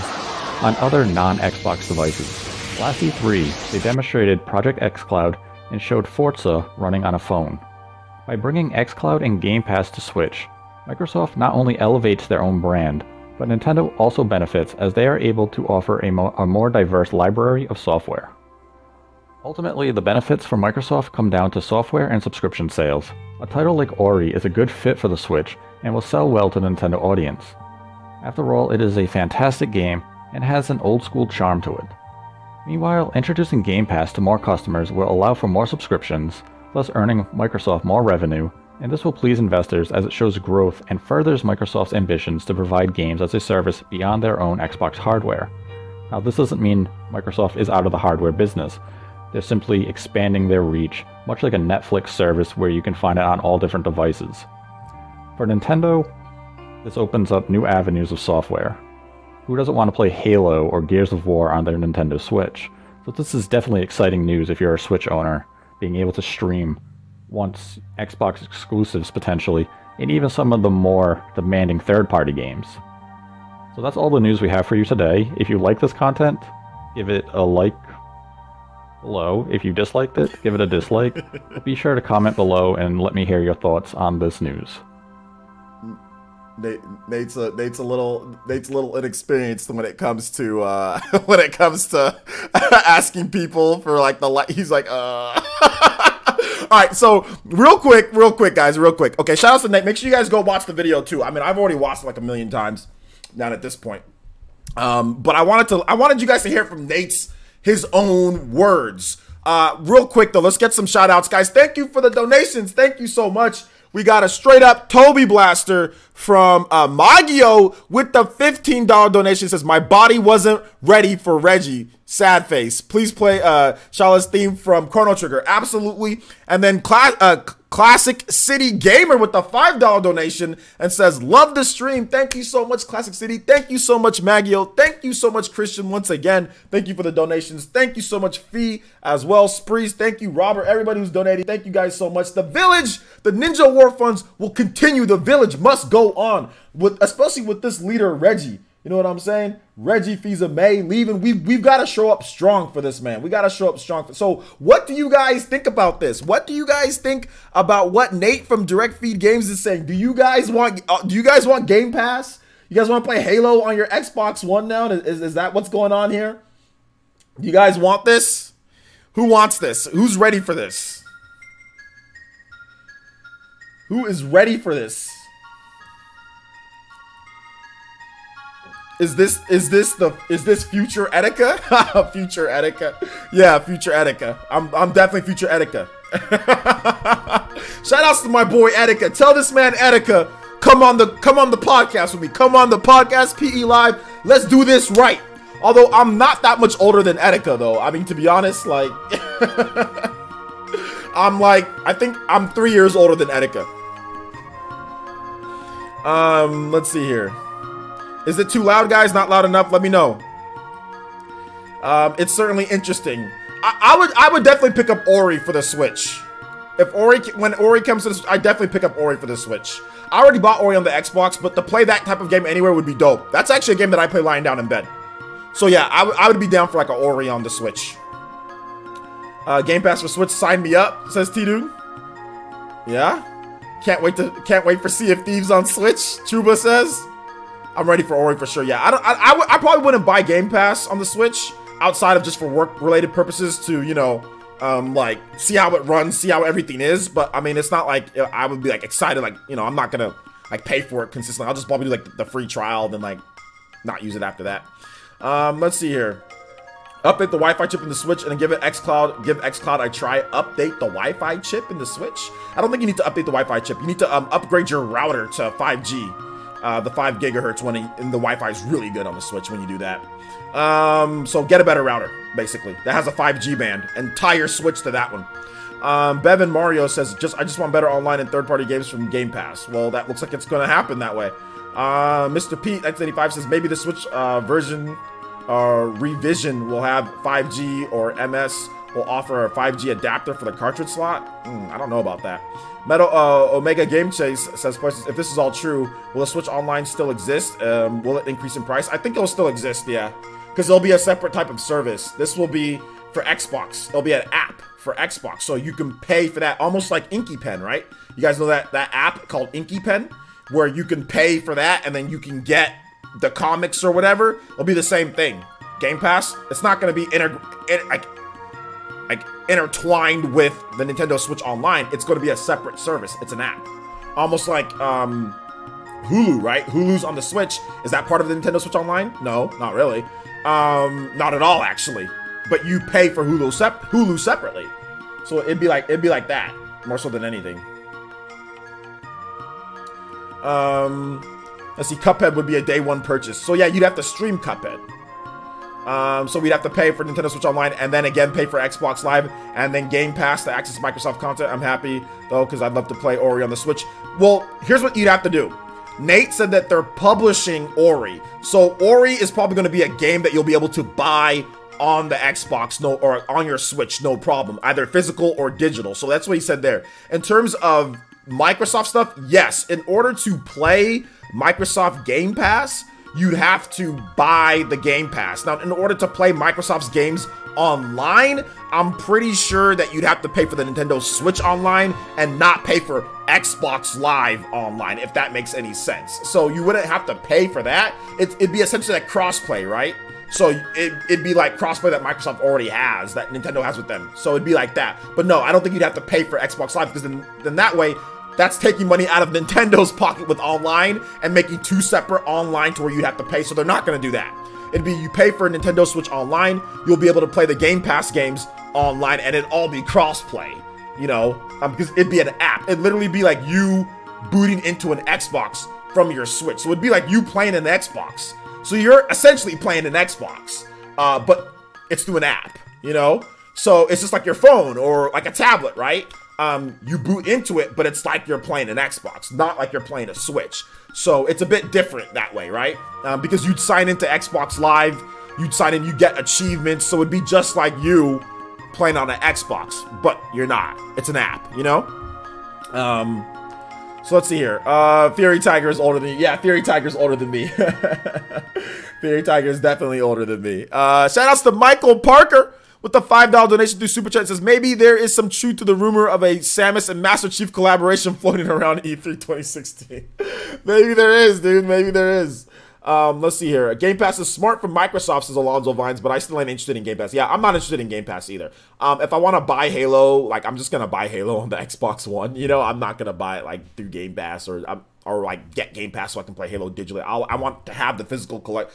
on other non-Xbox devices. Last E3, they demonstrated Project xCloud and showed Forza running on a phone. By bringing xCloud and Game Pass to Switch, Microsoft not only elevates their own brand, but Nintendo also benefits as they are able to offer a more diverse library of software. Ultimately, the benefits for Microsoft come down to software and subscription sales. A title like Ori is a good fit for the Switch and will sell well to the Nintendo audience. After all, it is a fantastic game and has an old-school charm to it. Meanwhile, introducing Game Pass to more customers will allow for more subscriptions, thus earning Microsoft more revenue, and this will please investors as it shows growth and furthers Microsoft's ambitions to provide games as a service beyond their own Xbox hardware. Now, this doesn't mean Microsoft is out of the hardware business. They're simply expanding their reach, much like a Netflix service where you can find it on all different devices. For Nintendo, this opens up new avenues of software. Who doesn't want to play Halo or Gears of War on their Nintendo Switch? So this is definitely exciting news if you're a Switch owner, being able to stream once Xbox exclusives potentially, and even some of the more demanding third-party games. So that's all the news we have for you today. If you like this content, give it a like below. If you disliked it, give it a dislike. But be sure to comment below and let me hear your thoughts on this news. Nate's a little inexperienced when it comes to asking people for like he's like All right, so real quick guys, okay, shout out to Nate. Make sure you guys go watch the video too. I mean, I've already watched it like a million times now at this point, but I wanted you guys to hear from his own words. Real quick though, let's get some shout outs, guys. Thank you for the donations. Thank you so much. We got a straight up Toby Blaster from Maggio with the $15 donation. Says, my body wasn't ready for Reggie. Sad face. Please play Shala's theme from Chrono Trigger. Absolutely. And then Classic City Gamer with the $5 donation and says, love the stream. Thank you so much, Classic City. Thank you so much, Maggio. Thank you so much, Christian, once again. Thank you for the donations. Thank you so much, Fee, as well. Sprees, thank you, Robert, everybody who's donating. Thank you guys so much. The Village, the Ninja War Funds will continue. The Village must go on, especially with this leader, Reggie. You know what I'm saying? Reggie Fils-Aimé leaving. We've got to show up strong for this man. We got to show up strong. So what do you guys think about this? What do you guys think about what Nate from Direct Feed Games is saying? Do you guys want Game Pass? You guys want to play Halo on your Xbox One now? Is that what's going on here? Do you guys want this? Who wants this? Who's ready for this? Who is ready for this? Is this future Etika? Future Etika. Yeah, future Etika. I'm definitely future Etika. Shout outs to my boy Etika. Tell this man Etika, come on the podcast with me. Come on the podcast, PE Live. Let's do this right. Although I'm not that much older than Etika though. I mean, to be honest, like I think I'm 3 years older than Etika. Let's see here. Is it too loud, guys? Not loud enough? Let me know. It's certainly interesting. I would definitely pick up Ori for the Switch. When Ori comes to the, I definitely pick up Ori for the Switch. I already bought Ori on the Xbox, but to play that type of game anywhere would be dope. That's actually a game that I play lying down in bed. So yeah, I would be down for like an Ori on the Switch. Game Pass for Switch, sign me up, says T-Dude. Yeah. Can't wait for Sea of Thieves on Switch, Chuba says. I'm ready for Ori for sure. Yeah, I probably wouldn't buy Game Pass on the Switch outside of just for work-related purposes to, you know, like see how it runs, see how everything is. But I mean, it's not like I would be like excited, like, you know, I'm not gonna like pay for it consistently. I'll just probably do like the free trial, then like not use it after that. Let's see here. Update the Wi-Fi chip in the Switch and then give xCloud a try. Update the Wi-Fi chip in the Switch. I don't think you need to update the Wi-Fi chip. You need to upgrade your router to 5G. The 5 gigahertz and the Wi-Fi is really good on the Switch when you do that. So get a better router, basically. That has a 5G band, and tie your Switch to that one. Bevan Mario says, I just want better online and third-party games from Game Pass. Well, that looks like it's going to happen that way. Mr. Pete, X85 says, maybe the Switch version revision will have 5G or MS will offer a 5G adapter for the cartridge slot. I don't know about that. Metal Omega Game Chase says, if this is all true, will the Switch Online still exist? Will it increase in price? I think it'll still exist, yeah. Because it'll be a separate type of service. This will be for Xbox. It'll be an app for Xbox. So you can pay for that, almost like Inky Pen, right? You guys know that app called Inky Pen, where you can pay for that and then you can get the comics or whatever. It'll be the same thing. Game Pass, it's not going to be intertwined with the Nintendo Switch Online. It's going to be a separate service. It's an app. Almost like Hulu, right? Hulu's on the Switch. Is that part of the Nintendo Switch Online? No, not really. Not at all, actually. But you pay for Hulu separately. So it'd be like that, more so than anything. Let's see, Cuphead would be a day one purchase. So yeah, you'd have to stream Cuphead. So we'd have to pay for Nintendo Switch Online and then again pay for Xbox Live and then Game Pass to access Microsoft content. I'm happy though, because I'd love to play Ori on the Switch. Well, here's what you'd have to do. Nate said that they're publishing Ori. So Ori is probably going to be a game that you'll be able to buy on the Xbox, or on your Switch, no problem. Either physical or digital. So that's what he said there. In terms of Microsoft stuff, yes. In order to play Microsoft Game Pass, you'd have to buy the Game Pass. Now, in order to play Microsoft's games online, I'm pretty sure that you'd have to pay for the Nintendo Switch Online and not pay for Xbox Live Online, if that makes any sense. So you wouldn't have to pay for that. It'd be essentially like crossplay, right? So it'd be like crossplay that Microsoft already has, that Nintendo has with them. So it'd be like that. But no, I don't think you'd have to pay for Xbox Live, because then that way, that's taking money out of Nintendo's pocket with online and making two separate online to where you'd have to pay. So they're not going to do that. It'd be you pay for Nintendo Switch Online, you'll be able to play the Game Pass games online, and it'd all be cross-play, you know, because it'd be an app. It'd literally be like you booting into an Xbox from your Switch. So it'd be like you playing an Xbox. So you're essentially playing an Xbox, but it's through an app, you know? So it's just like your phone or like a tablet, right? You boot into it, but it's like you're playing an Xbox, not like you're playing a Switch. So it's a bit different that way, right? Because you'd sign into Xbox Live, you'd sign in, you get achievements, so it'd be just like you playing on an Xbox, but you're not. It's an app, you know? So let's see here. Fury Tiger is older than me. Yeah, Fury Tiger is older than me. Fury Tiger is definitely older than me. Shout outs to Michael Parker with the $5 donation through Super Chat. It says, maybe there is some truth to the rumor of a Samus and Master Chief collaboration floating around E3 2016. Maybe there is, dude. Maybe there is. Let's see here. Game Pass is smart from Microsoft, says Alonzo Vines, but I still ain't interested in Game Pass. Yeah, I'm not interested in Game Pass either. If I want to buy Halo, like, I'm just going to buy Halo on the Xbox One. You know, I'm not going to buy it, like, through Game Pass or like, get Game Pass so I can play Halo digitally. I want to have the physical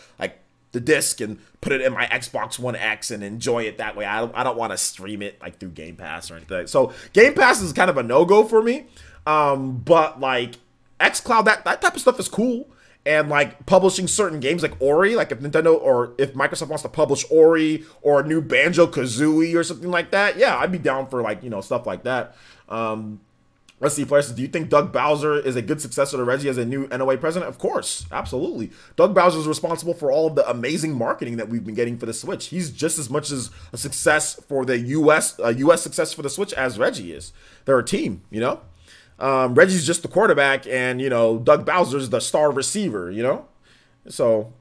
the disc and put it in my Xbox One X and enjoy it that way. I don't want to stream it, like, through Game Pass or anything. So, Game Pass is kind of a no-go for me. But, like, xCloud, that type of stuff is cool. And, like, publishing certain games like Ori, like if Nintendo or if Microsoft wants to publish Ori or a new Banjo-Kazooie or something like that, yeah, I'd be down for, like, you know, stuff like that. Let's see, Flair says, do you think Doug Bowser is a good successor to Reggie as a new NOA president? Of course, absolutely. Doug Bowser is responsible for all of the amazing marketing that we've been getting for the Switch. He's just as much as a success for the US success for the Switch as Reggie is. They're a team, you know? Reggie's just the quarterback, and, you know, Doug Bowser's the star receiver, you know? So,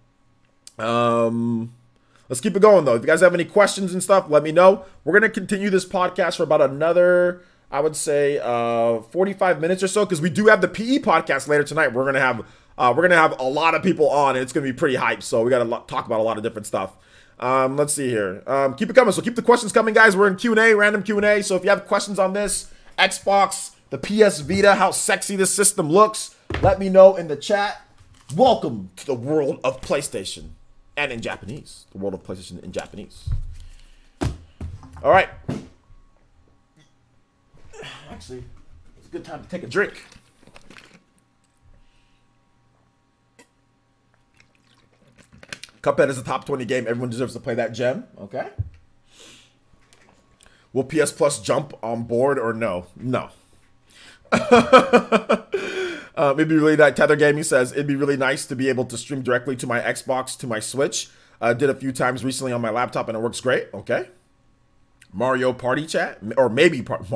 let's keep it going, though. If you guys have any questions and stuff, let me know. We're going to continue this podcast for about another, I would say, 45 minutes or so, because we do have the PE podcast later tonight. We're gonna have a lot of people on, and it's gonna be pretty hyped. So we gotta talk about a lot of different stuff. Let's see here. Keep it coming. So keep the questions coming, guys. We're in Q&A, random Q&A. So if you have questions on this, Xbox, the PS Vita, how sexy this system looks, let me know in the chat. Welcome to the world of PlayStation, and in Japanese. The world of PlayStation in Japanese. All right. Actually, it's a good time to take a drink. Cuphead is a top 20 game. Everyone deserves to play that gem. Okay. Will PS Plus jump on board or no? No. It'd be really nice. Tether Gaming says, it'd be really nice to be able to stream directly to my Xbox, to my Switch. Did a few times recently on my laptop and it works great. Okay. Mario Party Chat, or maybe Party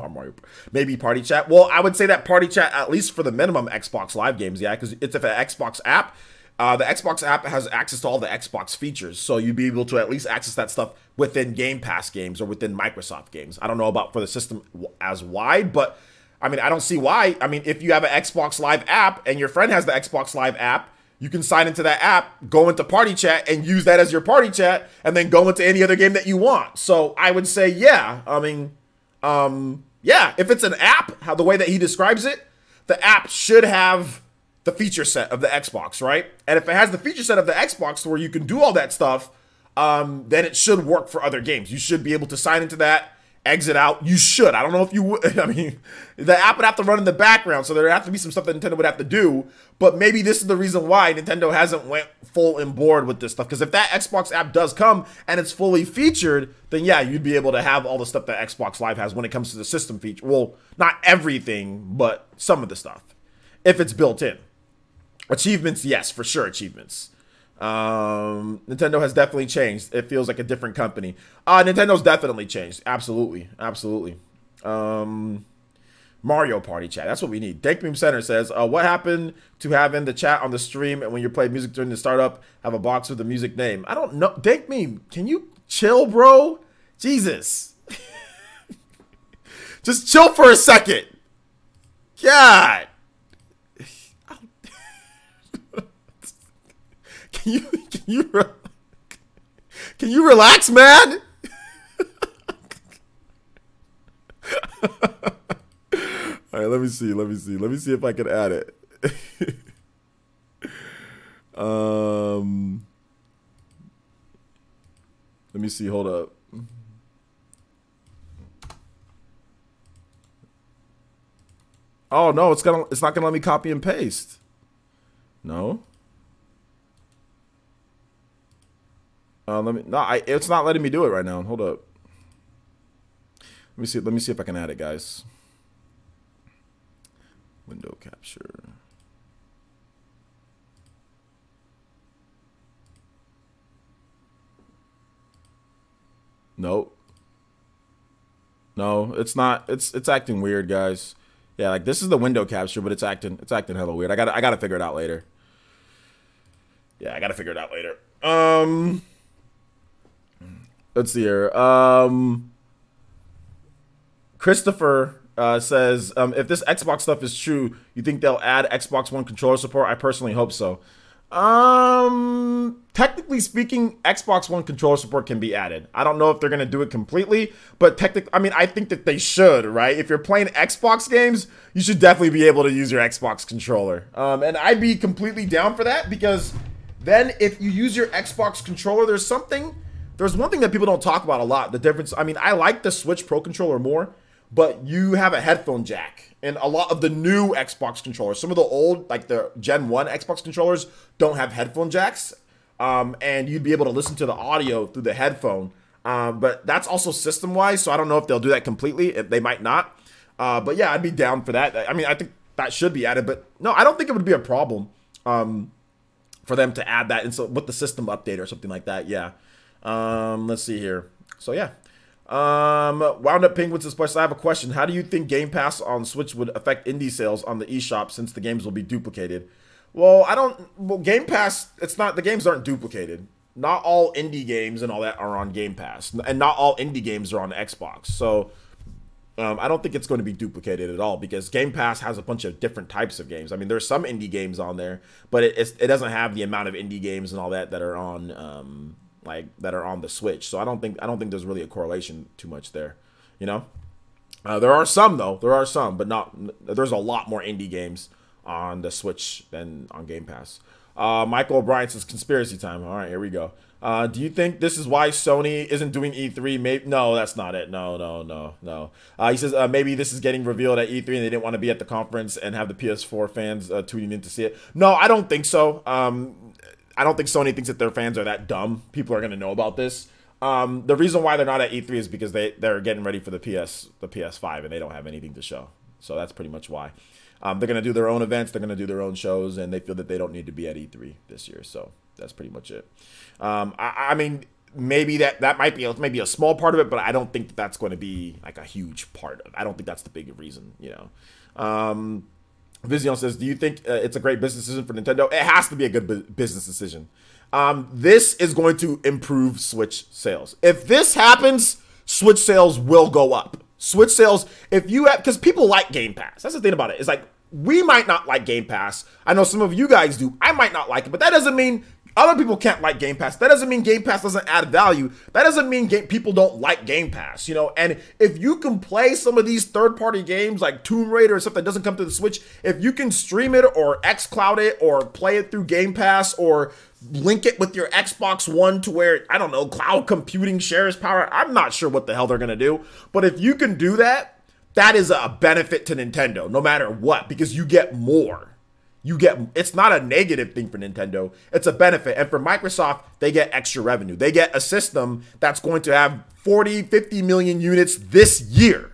Chat. Well, I would say that Party Chat, at least for the minimum Xbox Live games, yeah, because it's an Xbox app. The Xbox app has access to all the Xbox features, so you'd be able to at least access that stuff within Game Pass games or within Microsoft games. I don't know about for the system as wide, but I mean, I don't see why. I mean, if you have an Xbox Live app and your friend has the Xbox Live app, you can sign into that app, go into party chat, and use that as your party chat, and then go into any other game that you want. So I would say, yeah. I mean, yeah, if it's an app, how the way that he describes it, the app should have the feature set of the Xbox, right? And if it has the feature set of the Xbox where you can do all that stuff, then it should work for other games. You should be able to sign into that, exit out. You should. I don't know if you would. I mean, the app would have to run in the background, so there would have to be some stuff that Nintendo would have to do. But maybe this is the reason why Nintendo hasn't went full in board with this stuff. Because if that Xbox app does come and it's fully featured, then yeah, you'd be able to have all the stuff that Xbox Live has when it comes to the system feature. Well, not everything, but some of the stuff, if it's built in. Achievements, yes, for sure, achievements. Nintendo has definitely changed. It feels like a different company. Nintendo's definitely changed. Absolutely. Absolutely. Mario Party chat. That's what we need. Dankbeam Center says, what happened to having the chat on the stream and when you play music during the startup, have a box with the music name? I don't know. Dankbeam, can you chill, bro? Jesus. Just chill for a second. God. Can you relax, man? All right, let me see if I can add it. Let me see. Hold up. Oh no, it's not gonna let me copy and paste. No. It's not letting me do it right now. Hold up. Let me see if I can add it, guys. Window capture. Nope. No, it's not. It's acting weird, guys. Yeah, like this is the window capture, but it's acting hella weird. I gotta figure it out later. Yeah, I gotta figure it out later. Let's see here. Christopher says, if this Xbox stuff is true, you think they'll add Xbox One controller support? I personally hope so. Technically speaking, Xbox One controller support can be added. I don't know if they're going to do it completely, but technically, I mean, I think that they should, right? If you're playing Xbox games, you should definitely be able to use your Xbox controller. And I'd be completely down for that because then if you use your Xbox controller, there's one thing that people don't talk about a lot. The difference, I mean, I like the Switch Pro controller more, but you have a headphone jack. And a lot of the new Xbox controllers, some of the old, like the Gen 1 Xbox controllers, don't have headphone jacks. And you'd be able to listen to the audio through the headphone. But that's also system-wise, so I don't know if they'll do that completely. They might not. But yeah, I'd be down for that. I mean, I think that should be added. But no, I don't think it would be a problem for them to add that with the system update or something like that. Yeah. Let's see here. So yeah. Wound Up Penguins is question. I have a question. How do you think Game Pass on Switch would affect indie sales on the eShop since the games will be duplicated? Well, Game Pass, the games aren't duplicated. Not all indie games and all that are on Game Pass, and not all indie games are on Xbox. So I don't think it's going to be duplicated at all because Game Pass has a bunch of different types of games. I mean, there's some indie games on there, but it doesn't have the amount of indie games and all that are on that are on the Switch. So I don't think there's really a correlation too much there, you know. There are some though. There are some, but there's a lot more indie games on the Switch than on Game Pass. Michael O'Brien says conspiracy time. All right, here we go. Do you think this is why Sony isn't doing E3? Maybe no, that's not it. No. He says maybe this is getting revealed at E3 and they didn't want to be at the conference and have the PS4 fans tuning in to see it. No, I don't think so. I don't think Sony thinks that their fans are that dumb. People are going to know about this. The reason why they're not at E3 is because they're getting ready for the PS5 and they don't have anything to show. So that's pretty much why. They're going to do their own events. They're going to do their own shows, and they feel that they don't need to be at E3 this year. So that's pretty much it. I mean, maybe that might be maybe a small part of it, but I don't think that's going to be like a huge part of it. I don't think that's the big reason, you know. Vizion says, do you think it's a great business decision for Nintendo? It has to be a good business decision. This is going to improve Switch sales. If this happens, Switch sales will go up. Switch sales, if you have, because people like Game Pass. That's the thing about it. It's like, we might not like Game Pass. I know some of you guys do. I might not like it, but that doesn't mean other people can't like Game Pass. That doesn't mean Game Pass doesn't add value. That doesn't mean people don't like Game Pass, you know? And if you can play some of these third-party games like Tomb Raider or stuff that doesn't come to the Switch, if you can stream it or xCloud it or play it through Game Pass or link it with your Xbox One to where, I don't know, cloud computing shares power. I'm not sure what the hell they're going to do. But if you can do that, that is a benefit to Nintendo, no matter what, because you get more. It's not a negative thing for Nintendo. It's a benefit. And for Microsoft, they get extra revenue. They get a system that's going to have 40, 50 million units this year.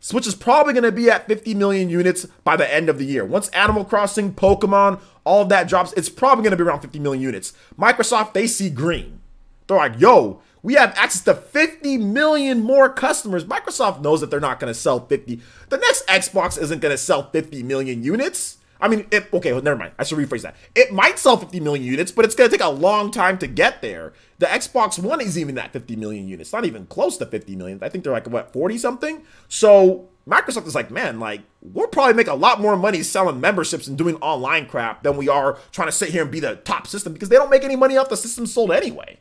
Switch is probably going to be at 50 million units by the end of the year. Once Animal Crossing, Pokemon, all of that drops, it's probably going to be around 50 million units. Microsoft, they see green. They're like, yo, we have access to 50 million more customers. Microsoft knows that they're not going to sell 50. The next Xbox isn't going to sell 50 million units. I mean, okay, well, never mind. I should rephrase that. It might sell 50 million units, but it's going to take a long time to get there. The Xbox One isn't even at 50 million units. Not even close to 50 million. I think they're like, what, 40 something? So Microsoft is like, man, like, we'll probably make a lot more money selling memberships and doing online crap than we are trying to sit here and be the top system, because they don't make any money off the system sold anyway.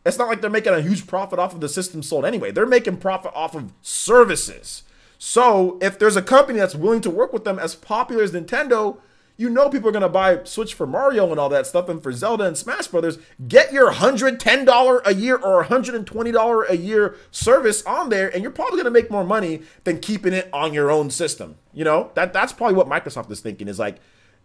It's not like they're making a huge profit off of the system sold anyway. They're making profit off of services. So if there's a company that's willing to work with them as popular as Nintendo, you know people are going to buy Switch for Mario and all that stuff, and for Zelda and Smash Brothers. Get your $110 a year or $120 a year service on there, and you're probably going to make more money than keeping it on your own system. You know, that's probably what Microsoft is thinking, is like,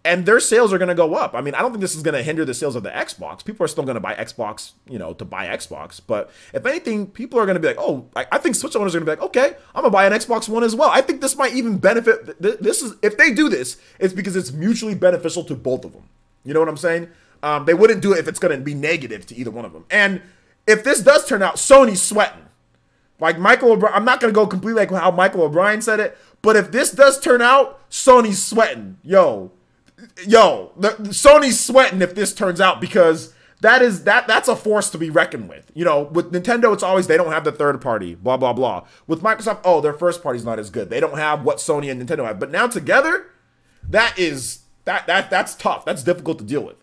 and their sales are going to go up. I mean, I don't think this is going to hinder the sales of the Xbox. People are still going to buy Xbox, you know, to buy Xbox. But if anything, people are going to be like, oh, I think Switch owners are going to be like, okay, I'm going to buy an Xbox One as well. I think this might even benefit. This is, if they do this, it's because it's mutually beneficial to both of them. You know what I'm saying? They wouldn't do it if it's going to be negative to either one of them. And if this does turn out, Sony's sweating. Like Michael O'Brien, I'm not going to go completely like how Michael O'Brien said it, but if this does turn out, Sony's sweating. Sony's sweating if this turns out, because that's a force to be reckoned with. You know, with Nintendo, it's always they don't have the third party, blah blah blah. With Microsoft, oh, their first party's not as good. They don't have what Sony and Nintendo have. But now together, that's tough. That's difficult to deal with.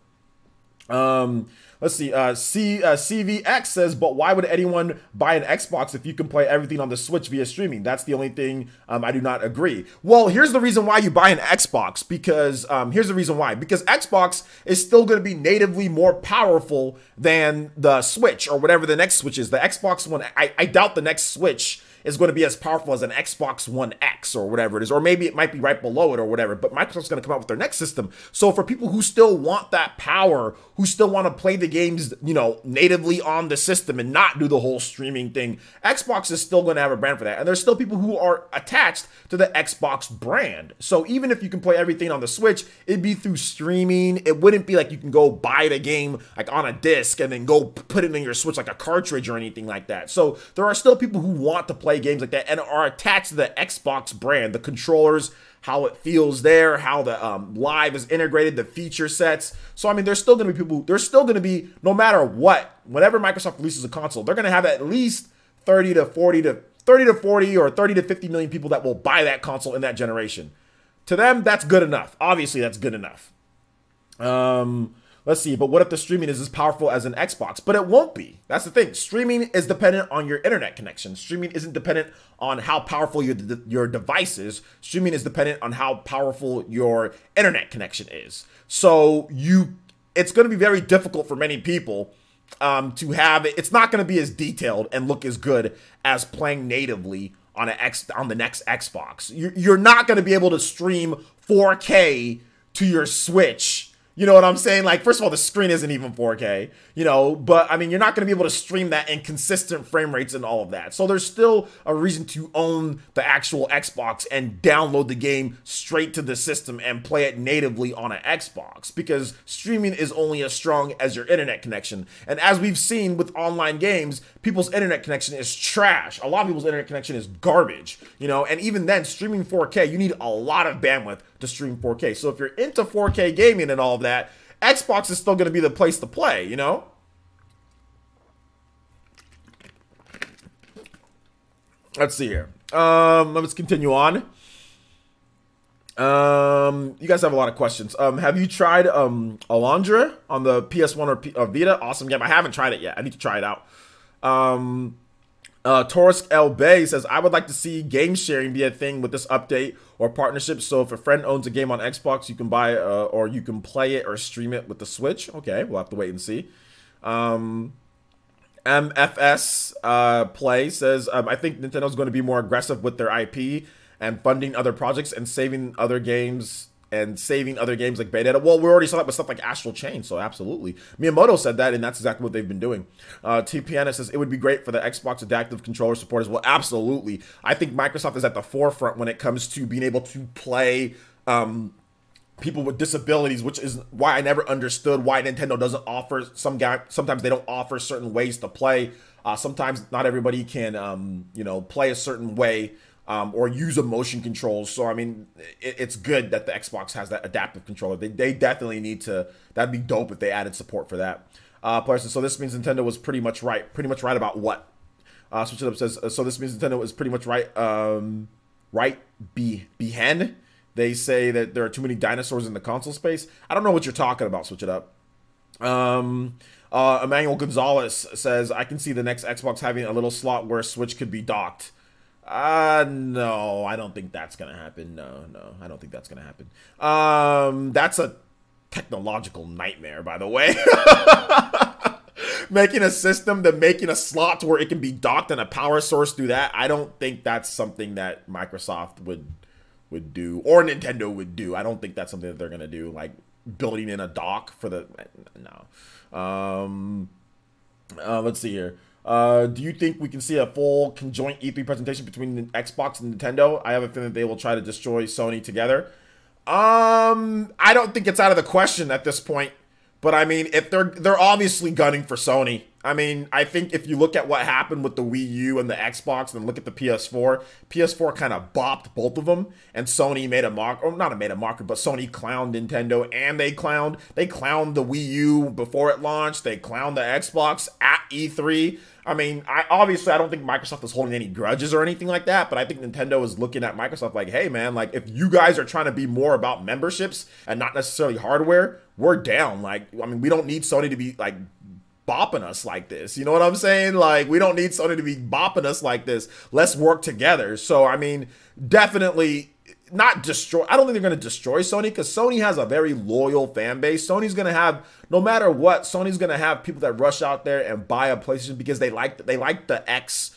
Let's see. CVX says, but why would anyone buy an Xbox if you can play everything on the Switch via streaming? That's the only thing I do not agree. Well, here's the reason why you buy an Xbox, because here's the reason why. Because Xbox is still going to be natively more powerful than the Switch or whatever the next Switch is. The Xbox One, I doubt the next Switch is going to be as powerful as an Xbox One X or whatever it is, or maybe it might be right below it or whatever, but Microsoft's going to come out with their next system. So for people who still want that power, who still want to play the games, you know, natively on the system and not do the whole streaming thing, Xbox is still going to have a brand for that. And there's still people who are attached to the Xbox brand. So even if you can play everything on the Switch, it'd be through streaming. It wouldn't be like you can go buy the game like on a disc and then go put it in your Switch like a cartridge or anything like that. So there are still people who want to play games like that and are attached to the Xbox brand, the controllers, how it feels there, how the live is integrated, the feature sets. So I mean, there's still going to be people, there's still going to be, no matter what, whenever Microsoft releases a console, they're going to have at least 30 to 40 or 30 to 50 million people that will buy that console in that generation. To them, that's good enough. Obviously, that's good enough. Let's see, but what if the streaming is as powerful as an Xbox? But it won't be. That's the thing. Streaming is dependent on your internet connection. Streaming isn't dependent on how powerful your device is. Streaming is dependent on how powerful your internet connection is. So it's going to be very difficult for many people to have it. It's not going to be as detailed and look as good as playing natively on the next Xbox. You're not going to be able to stream 4K to your Switch. You know what I'm saying? Like, first of all, the screen isn't even 4K, you know, but I mean, you're not going to be able to stream that in consistent frame rates and all of that. So there's still a reason to own the actual Xbox and download the game straight to the system and play it natively on an Xbox, because streaming is only as strong as your internet connection. And as we've seen with online games, people's internet connection is trash. A lot of people's internet connection is garbage, you know, and even then, streaming 4K, you need a lot of bandwidth to stream 4K. So if you're into 4K gaming and all of that, Xbox is still going to be the place to play, you know? Let's see here. Let's continue on. You guys have a lot of questions. Have you tried Alondra on the PS1 or Vita? Awesome game. I haven't tried it yet. I need to try it out. Taurus L Bay says, I would like to see game sharing be a thing with this update or partnership. So if a friend owns a game on Xbox, you can buy or you can play it or stream it with the Switch. Okay, we'll have to wait and see. MFS Play says, I think Nintendo's going to be more aggressive with their IP and funding other projects and saving other games like Bayonetta. Well, we already saw that with stuff like Astral Chain, so absolutely. Miyamoto said that, and that's exactly what they've been doing. TPN says, it would be great for the Xbox adaptive controller support as well. Absolutely. I think Microsoft is at the forefront when it comes to being able to play people with disabilities, which is why I never understood why Nintendo doesn't offer sometimes they don't offer certain ways to play. Sometimes not everybody can, play a certain way. Or use a motion controls. So, I mean, it's good that the Xbox has that adaptive controller. They definitely need to. That'd be dope if they added support for that. So this means Nintendo was pretty much right. Pretty much right about what? Switch It Up says, so this means Nintendo was pretty much right. Behen. They say that there are too many dinosaurs in the console space. I don't know what you're talking about, Switch It Up. Emmanuel Gonzalez says, I can see the next Xbox having a little slot where Switch could be docked. No, I don't think that's gonna happen. No, I don't think that's gonna happen. That's a technological nightmare, by the way. Making a system making a slot to where it can be docked and a power source through that, I don't think that's something that Microsoft would do or Nintendo would do. I don't think that's something that they're gonna do, like building in a dock for the no. Let's see here. Do you think we can see a full conjoint E3 presentation between Xbox and Nintendo? I have a feeling they will try to destroy Sony together. I don't think it's out of the question at this point. But I mean, if they're obviously gunning for Sony. I mean, I think if you look at what happened with the Wii U and the Xbox and look at the PS4 kind of bopped both of them, and Sony made a mock, or not made a mocker, but Sony clowned Nintendo, and they clowned the Wii U before it launched. They clowned the Xbox at E3. I mean, I don't think Microsoft is holding any grudges or anything like that, but I think Nintendo is looking at Microsoft like, hey man, like if you guys are trying to be more about memberships and not necessarily hardware, we're down. Like, I mean, we don't need Sony to be like bopping us like this. You know what I'm saying? Like, we don't need Sony to be bopping us like this. Let's work together. So, I mean, definitely not destroy. I don't think they're going to destroy Sony because Sony has a very loyal fan base. Sony's going to have, no matter what, Sony's going to have people that rush out there and buy a PlayStation because they like the X,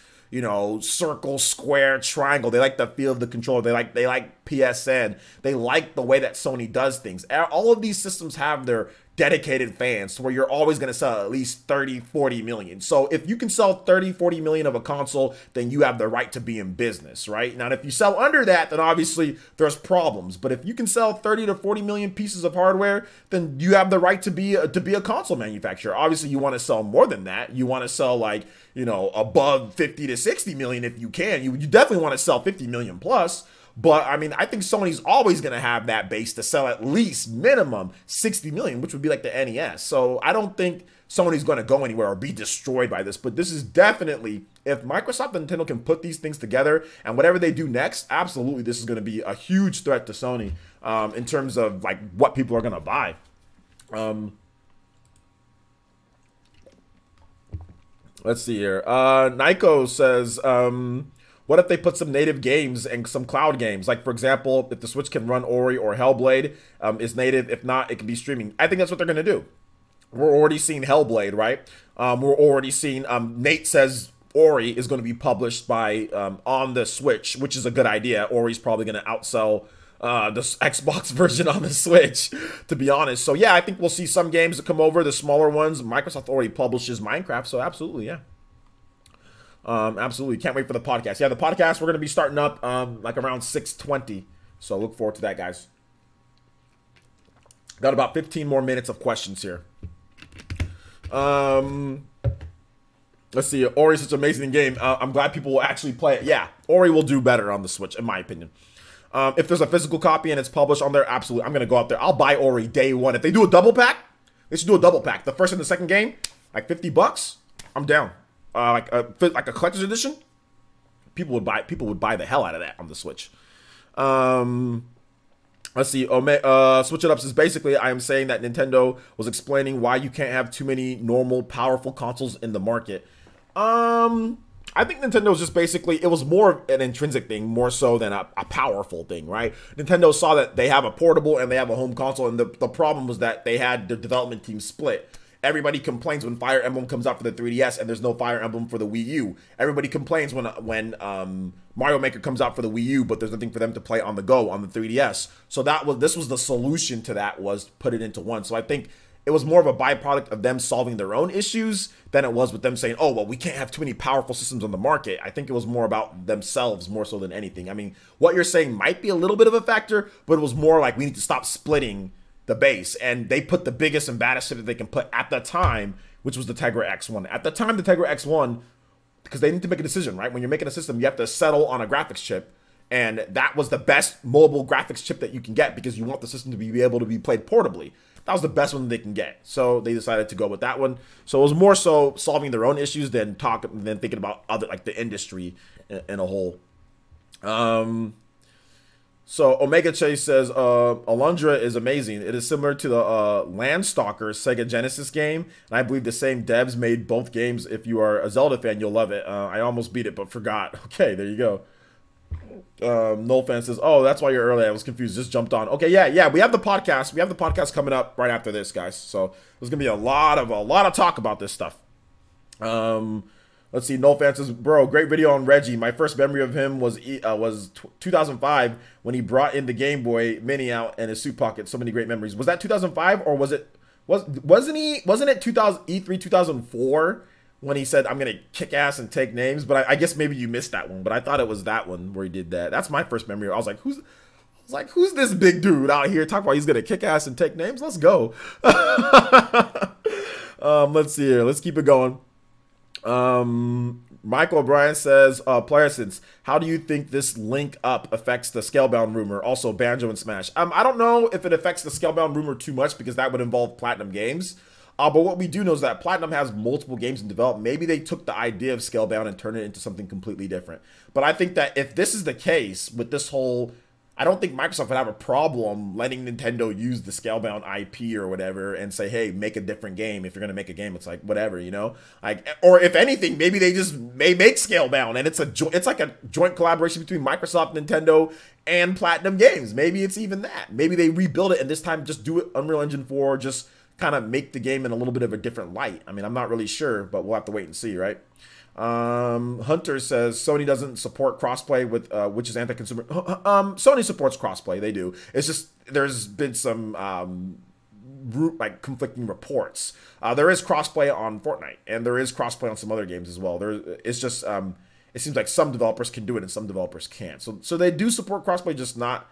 circle, square, triangle. They like the feel of the controller. They like PSN. They like the way that Sony does things. All of these systems have their dedicated fans to where you're always going to sell at least 30, 40 million. So if you can sell 30, 40 million of a console, then you have the right to be in business, right? Now, if you sell under that, then obviously there's problems. But if you can sell 30 to 40 million pieces of hardware, then you have the right to be a console manufacturer. Obviously, you want to sell more than that. You want to sell like, above 50 to 60 million if you can. You definitely want to sell 50 million plus. But, I mean, I think Sony's always going to have that base to sell at least minimum 60 million, which would be like the NES. So I don't think Sony's going to go anywhere or be destroyed by this. But this is definitely, if Microsoft and Nintendo can put these things together and whatever they do next, absolutely this is going to be a huge threat to Sony in terms of, like, what people are going to buy. Let's see here. Nyko says... what if they put some native games and some cloud games? Like, for example, if the Switch can run Ori or Hellblade, is native. If not, it can be streaming. I think that's what they're going to do. We're already seeing Hellblade, right? We're already seeing, Nate says Ori is going to be published by on the Switch, which is a good idea. Ori's probably going to outsell the Xbox version on the Switch, to be honest. So, yeah, I think we'll see some games that come over, the smaller ones. Microsoft already publishes Minecraft, so absolutely, yeah. Absolutely. Can't wait for the podcast. Yeah, the podcast, we're going to be starting up like around 6:20. So look forward to that, guys. Got about 15 more minutes of questions here. Let's see. Ori is such an amazing game. I'm glad people will actually play it. Yeah, Ori will do better on the Switch, in my opinion. If there's a physical copy and it's published on there, absolutely, I'm gonna go out there. I'll buy Ori day one. If they do a double pack, they should do a double pack. The first and the second game, like $50. I'm down. Like a collector's edition, people would buy the hell out of that on the Switch. Let's see. Switch It Up says, basically, I am saying that Nintendo was explaining why you can't have too many normal, powerful consoles in the market. I think Nintendo was just basically, it was more an intrinsic thing, more so than a powerful thing, right? Nintendo saw that they have a portable and they have a home console, and the problem was that they had the development team split. Everybody complains when Fire Emblem comes out for the 3DS and there's no Fire Emblem for the Wii U. Everybody complains when Mario Maker comes out for the Wii U, but there's nothing for them to play on the go on the 3DS. So this was the solution to that, was put it into one. So I think it was more of a byproduct of them solving their own issues than it was with them saying, oh, well, we can't have too many powerful systems on the market. I think it was more about themselves more so than anything. I mean, what you're saying might be a little bit of a factor, but it was more like we need to stop splitting the base. And they put the biggest and baddest ship that they can put at the time, which was the Tegra X1. At the time, the Tegra X1, because they need to make a decision, right? When you're making a system, you have to settle on a graphics chip. And that was the best mobile graphics chip that you can get because you want the system to be able to be played portably. That was the best one they can get. So they decided to go with that one. So it was more so solving their own issues than thinking about other, like, the industry in a whole. So Omega Chase says, Alundra is amazing. It is similar to the Landstalker Sega Genesis game. And I believe the same devs made both games. If you are a Zelda fan, you'll love it. I almost beat it, but forgot. Okay, there you go. Null Fan says, oh, that's why you're early. I was confused. Just jumped on. Okay, yeah. We have the podcast. We have the podcast coming up right after this, guys. So there's gonna be a lot of talk about this stuff. Let's see. Null Fan says, bro, great video on Reggie. My first memory of him was 2005 when he brought in the Game Boy Mini out and his suit pocket. So many great memories. Was that 2005 or wasn't it 2000 E3 2004? When he said, I'm going to kick ass and take names. But I guess maybe you missed that one. But I thought it was that one where he did that. That's my first memory. I was like, who's this big dude out here talking about he's going to kick ass and take names? Let's go. Let's see here. Let's keep it going. Michael O'Brien says, Playersons, how do you think this link up affects the Scalebound rumor? Also, Banjo and Smash. I don't know if it affects the Scalebound rumor too much because that would involve Platinum Games. But what we do know is that Platinum has multiple games in development. Maybe they took the idea of Scalebound and turned it into something completely different. But I think that if this is the case with this whole, I don't think Microsoft would have a problem letting Nintendo use the Scalebound IP or whatever and say, hey, make a different game. If you're going to make a game, it's like, whatever, you know? Like, or if anything, maybe they just may make Scalebound and it's like a joint collaboration between Microsoft, Nintendo, and Platinum Games. Maybe it's even that. Maybe they rebuild it and this time just do it Unreal Engine 4, just kind of make the game in a little bit of a different light. I mean, I'm not really sure, but we'll have to wait and see, right? Hunter says Sony doesn't support crossplay with which is anti-consumer. Sony supports crossplay. They do. It's just there's been some like conflicting reports. There is crossplay on Fortnite and there is crossplay on some other games as well. It's just it seems like some developers can do it and some developers can't. So they do support crossplay, just not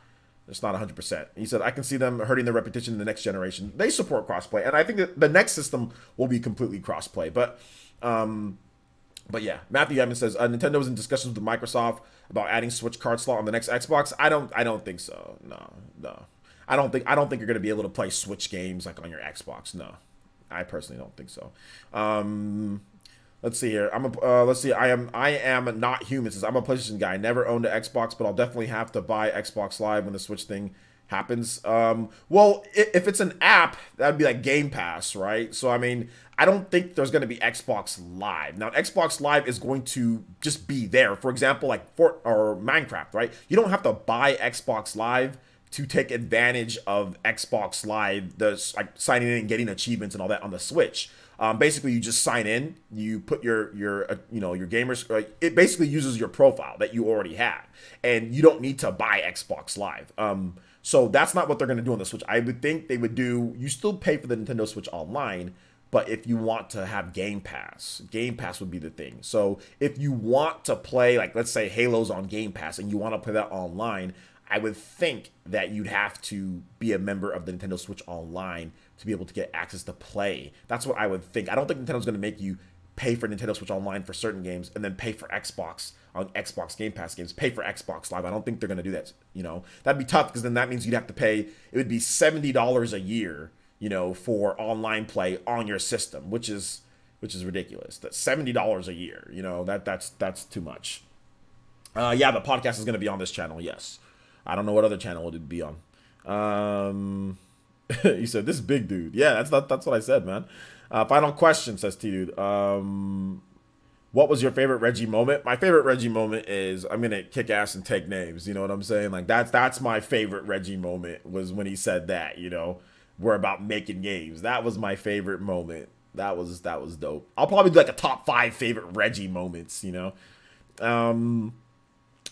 100%. He said, I can see them hurting their reputation in the next generation. They support crossplay, and I think that the next system will be completely crossplay. But yeah, Matthew Evans says Nintendo was in discussions with Microsoft about adding Switch card slot on the next Xbox. I don't think so. No. I don't think you're going to be able to play Switch games like on your Xbox. No, I personally don't think so. Let's see here. Let's see. I am not human. Says I'm a PlayStation guy. Never owned an Xbox, but I'll definitely have to buy Xbox Live when the Switch thing happens. Well, if it's an app, that'd be like Game Pass, right? So I mean, I don't think there's going to be Xbox Live. Now, Xbox Live is going to just be there. For example, like or Minecraft, right? You don't have to buy Xbox Live to take advantage of Xbox Live, like signing in and getting achievements and all that on the Switch. Basically, you just sign in, you put your gamers. It basically uses your profile that you already have, and you don't need to buy Xbox Live. So that's not what they're going to do on the Switch. I would think they would do. You still pay for the Nintendo Switch Online, but if you want to have Game Pass would be the thing. So if you want to play, like let's say Halo's on Game Pass, and you want to play that online, I would think that you'd have to be a member of the Nintendo Switch Online to be able to get access to play. That's what I would think. I don't think Nintendo's going to make you pay for Nintendo Switch Online for certain games and then pay for Xbox on Xbox Game Pass games, pay for Xbox Live. I don't think they're going to do that. You know, that'd be tough because then that means you'd have to pay, it would be $70 a year, you know, for online play on your system, which is ridiculous. That's $70 a year. You know, that's too much. Yeah, the podcast is going to be on this channel. Yes. I don't know what other channel it would be on. You said this big dude. Yeah, that's what I said, man. Final question, says T-Dude. What was your favorite Reggie moment? My favorite Reggie moment is I'm gonna kick ass and take names. You know what I'm saying? Like that's my favorite Reggie moment, was when he said that. You know, we're about making games. That was my favorite moment. That was dope. I'll probably do like a top 5 favorite Reggie moments. You know.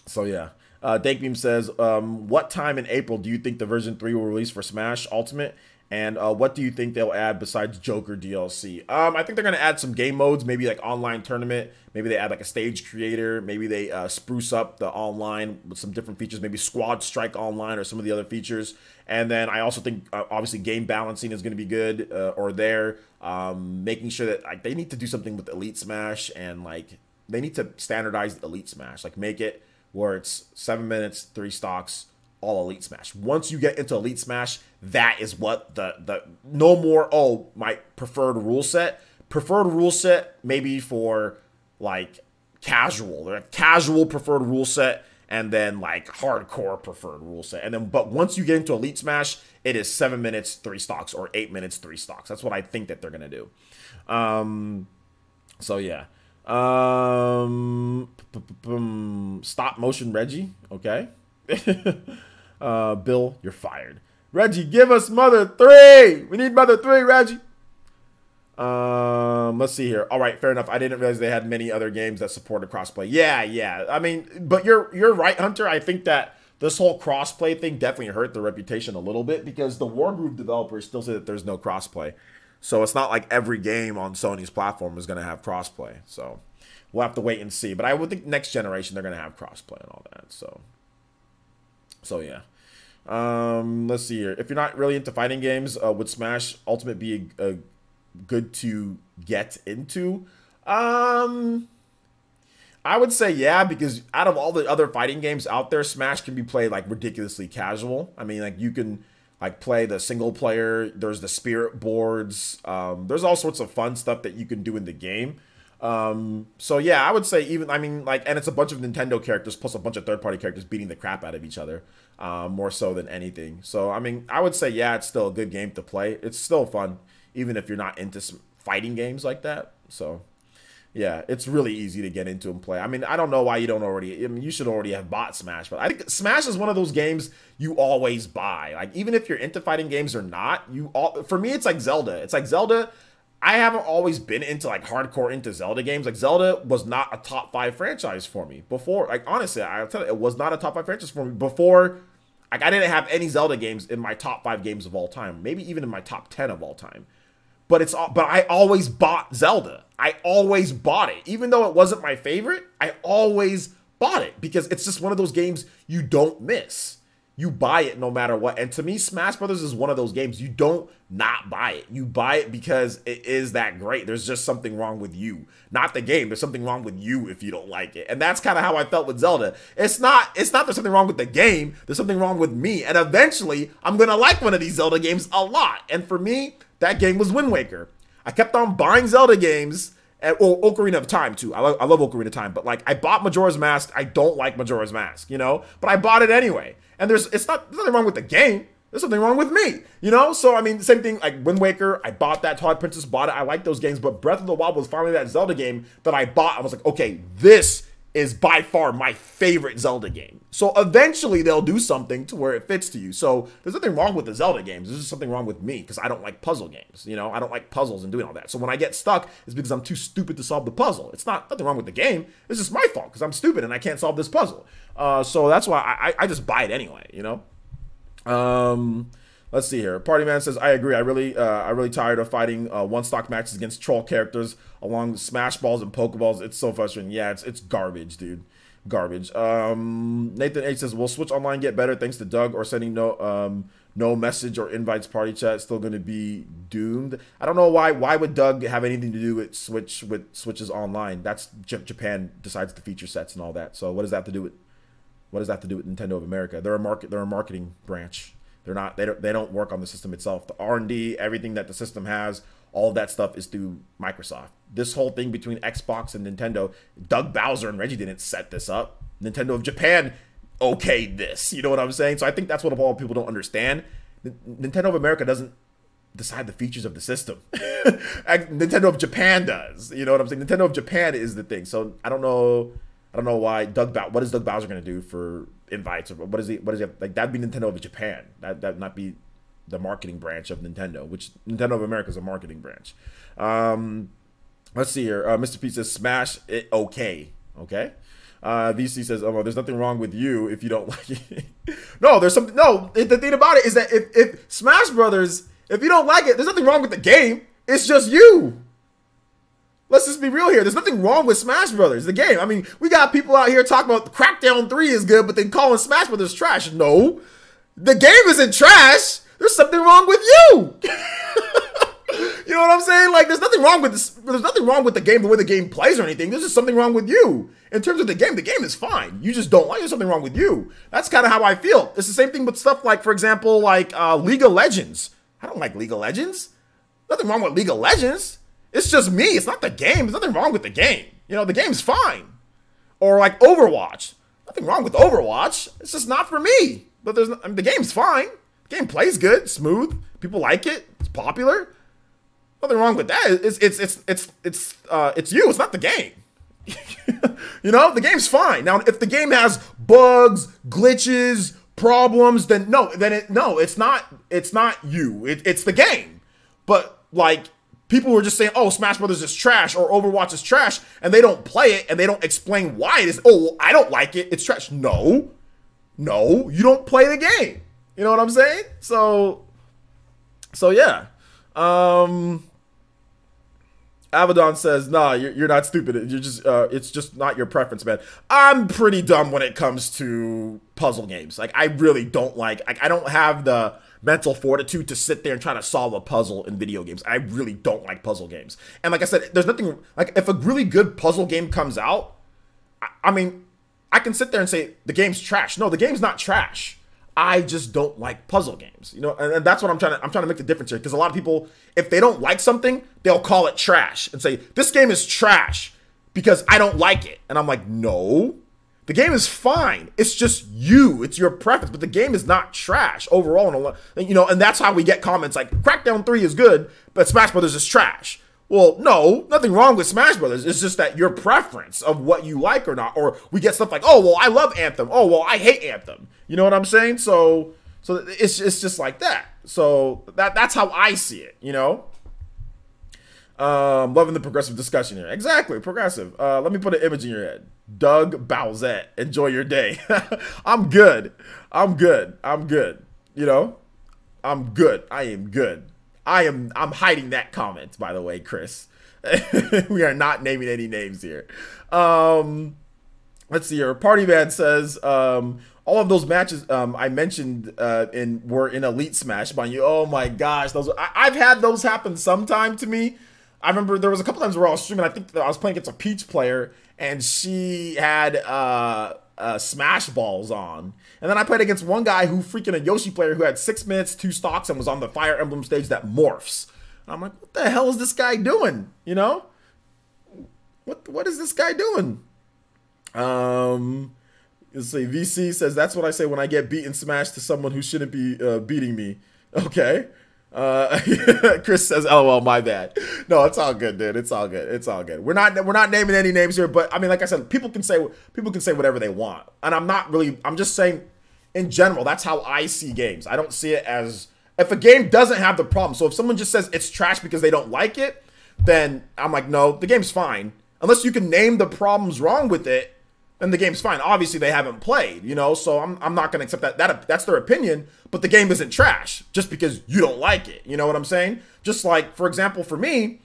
So yeah. Dakebeam says, what time in April do you think the version 3 will release for Smash Ultimate? And what do you think they'll add besides Joker DLC? I think they're going to add some game modes, maybe like online tournament. Maybe they add like a stage creator. Maybe they spruce up the online with some different features. Maybe Squad Strike Online or some of the other features. And then I also think, obviously, game balancing is going to be good, or there. Making sure that like they need to do something with Elite Smash, and like they need to standardize Elite Smash. Like make it where it's 7 minutes, 3 stocks, all Elite Smash. Once you get into Elite Smash, that is what the no more, oh, my preferred rule set. Preferred rule set maybe for like casual preferred rule set, and then like hardcore preferred rule set. And then, but once you get into Elite Smash, it is 7 minutes, 3 stocks, or 8 minutes, 3 stocks. That's what I think that they're gonna do. So yeah. Stop motion Reggie. Okay. Bill, you're fired. Reggie, give us Mother 3. We need Mother 3, Reggie. Let's see here. All right, fair enough. I didn't realize they had many other games that supported crossplay. Yeah. I mean, but you're right, Hunter. I think that this whole crossplay thing definitely hurt their reputation a little bit, because the Wargroove developers still say that there's no crossplay. So it's not like every game on Sony's platform is going to have crossplay. So we'll have to wait and see. But I would think next generation they're going to have crossplay and all that. So yeah. Let's see here. If you're not really into fighting games, would Smash Ultimate be a good to get into? I would say yeah, because out of all the other fighting games out there, Smash can be played like ridiculously casual. I mean, like you can like play the single player. There's the spirit boards. There's all sorts of fun stuff that you can do in the game. So yeah, I would say even, I mean, like, and it's a bunch of Nintendo characters plus a bunch of third-party characters beating the crap out of each other, more so than anything. So, I mean, I would say, yeah, it's still a good game to play. It's still fun, even if you're not into fighting games like that. So, yeah, it's really easy to get into and play. I mean, I don't know why you don't already, I mean, you should already have bought Smash, but I think Smash is one of those games you always buy. Like, even if you're into fighting games or not, for me, it's like Zelda. It's like Zelda, I haven't always been into like hardcore into Zelda games. Like Zelda was not a top 5 franchise for me before. Like honestly, I'll tell you, it was not a top 5 franchise for me before. Like I didn't have any Zelda games in my top 5 games of all time, maybe even in my top 10 of all time. But I always bought Zelda. I always bought it, even though it wasn't my favorite. I always bought it because it's just one of those games you don't miss. You buy it no matter what. And to me, Smash Brothers is one of those games you don't not buy it. You buy it because it is that great. There's just something wrong with you. Not the game. There's something wrong with you if you don't like it. And that's kind of how I felt with Zelda. It's not there's something wrong with the game. There's something wrong with me. And eventually, I'm going to like one of these Zelda games a lot. And for me, that game was Wind Waker. I kept on buying Zelda games. Well, Ocarina of Time, too. I love Ocarina of Time. But, like, I bought Majora's Mask. I don't like Majora's Mask, you know? But I bought it anyway. And there's nothing wrong with the game. There's something wrong with me, you know? So, I mean, same thing, like Wind Waker, I bought that. Twilight Princess, bought it. I like those games. But Breath of the Wild was finally that Zelda game that I bought. I was like, okay, this is by far my favorite Zelda game. So, eventually, they'll do something to where it fits to you. So, there's nothing wrong with the Zelda games. There's just something wrong with me because I don't like puzzle games, you know? I don't like puzzles and doing all that. So, when I get stuck, it's because I'm too stupid to solve the puzzle. It's nothing wrong with the game. It's just my fault because I'm stupid and I can't solve this puzzle. So, that's why I just buy it anyway, you know? Let's see here. Party Man says, I agree. I really tired of fighting one stock matches against troll characters along Smash Balls and Pokeballs. It's so frustrating. Yeah, it's garbage, dude. Garbage. Nathan H says, will Switch Online get better thanks to Doug or sending no no message or invites party chat, still going to be doomed. I don't know why. Why would Doug have anything to do with Switch's online? That's Japan decides the feature sets and all that. So what does that have to do with Nintendo of America? They're a marketing branch. They don't work on the system itself. The R&D, everything that the system has, all of that stuff is through Microsoft. This whole thing between Xbox and Nintendo, Doug Bowser and Reggie didn't set this up. Nintendo of Japan okayed this. You know what I'm saying? So I think that's what a lot of people don't understand. Nintendo of America doesn't decide the features of the system. Nintendo of Japan does. You know what I'm saying? Nintendo of Japan is the thing. So I don't know why what is Doug Bowser going to do for invites, or what is he like? That'd be Nintendo of Japan. That'd not be the marketing branch of Nintendo, which Nintendo of America is a marketing branch. Let's see here. Mr. P says Smash it okay. VC says, oh, well, there's nothing wrong with you if you don't like it. No, there's something. No, the thing about it is that if Smash Brothers, if you don't like it, there's nothing wrong with the game. It's just you. Let's just be real here. There's nothing wrong with Smash Brothers, the game. I mean, we got people out here talking about Crackdown 3 is good, but then calling Smash Brothers trash. No, the game isn't trash. There's something wrong with you. You know what I'm saying? Like, there's nothing wrong with this. There's nothing wrong with the game, the way the game plays or anything. There's just something wrong with you. In terms of the game is fine. You just don't like it. There's something wrong with you. That's kind of how I feel. It's the same thing with stuff like, for example, like League of Legends. I don't like League of Legends. Nothing wrong with League of Legends. It's just me. It's not the game. There's nothing wrong with the game. You know, the game's fine. Or like Overwatch. Nothing wrong with Overwatch. It's just not for me. But the game's fine. The game plays good, smooth. People like it. It's popular. Nothing wrong with that. It's you. It's not the game. You know, the game's fine. Now, if the game has bugs, glitches, problems, then it's not you. It's the game. But like, people were just saying, oh, Smash Brothers is trash or Overwatch is trash, and they don't play it and they don't explain why it is. Oh, well, I don't like it. It's trash. No, you don't play the game. You know what I'm saying? So yeah. Abaddon says, nah, you're not stupid. You're just, it's just not your preference, man. I'm pretty dumb when it comes to puzzle games. Like, I really don't like, I don't have the mental fortitude to sit there and try to solve a puzzle in video games. I really don't like puzzle games. And like I said, there's nothing, like, if a really good puzzle game comes out, I mean, I can sit there and say, the game's trash. No, the game's not trash. I just don't like puzzle games, you know, and that's what I'm trying to make the difference here, because a lot of people, if they don't like something, they'll call it trash and say, this game is trash because I don't like it. And I'm like, no, the game is fine. It's just you. It's your preference, but the game is not trash overall. And, you know, and that's how we get comments like Crackdown 3 is good, but Smash Brothers is trash. Well, no, nothing wrong with Smash Brothers. It's just that your preference of what you like or not. Or we get stuff like, oh, well, I love Anthem. Oh, well, I hate Anthem. You know what I'm saying? So it's just like that. So that's how I see it, you know? Loving the progressive discussion here. Exactly, progressive. Let me put an image in your head. Doug Bowsette. Enjoy your day. I'm good. You know? I'm good. I am good. I'm hiding that comment, by the way, Chris. We are not naming any names here. Let's see here. Party Man says, all of those matches I mentioned were in Elite Smash by you. Oh my gosh, I've had those happen sometime to me. I remember there was a couple times where I was streaming. I think I was playing against a Peach player, and she had Smash Balls on. And then I played against one guy who freaking a Yoshi player who had 6 minutes, 2 stocks, and was on the Fire Emblem stage that morphs. And I'm like, what the hell is this guy doing? You know? What is this guy doing? Let's see. VC says, that's what I say when I get beaten Smash to someone who shouldn't be beating me. Okay. Chris says, LOL, my bad. No, it's all good, dude. It's all good. We're not naming any names here, but I mean, like I said, people can say whatever they want. And I'm just saying in general, that's how I see games. I don't see it as, if a game doesn't have the problem. So if someone just says it's trash because they don't like it, then I'm like, no, the game's fine. Unless you can name the problems wrong with it, then the game's fine. Obviously, they haven't played, you know, so I'm not going to accept that. That's their opinion, but the game isn't trash just because you don't like it. You know what I'm saying? Just like, for example, for me,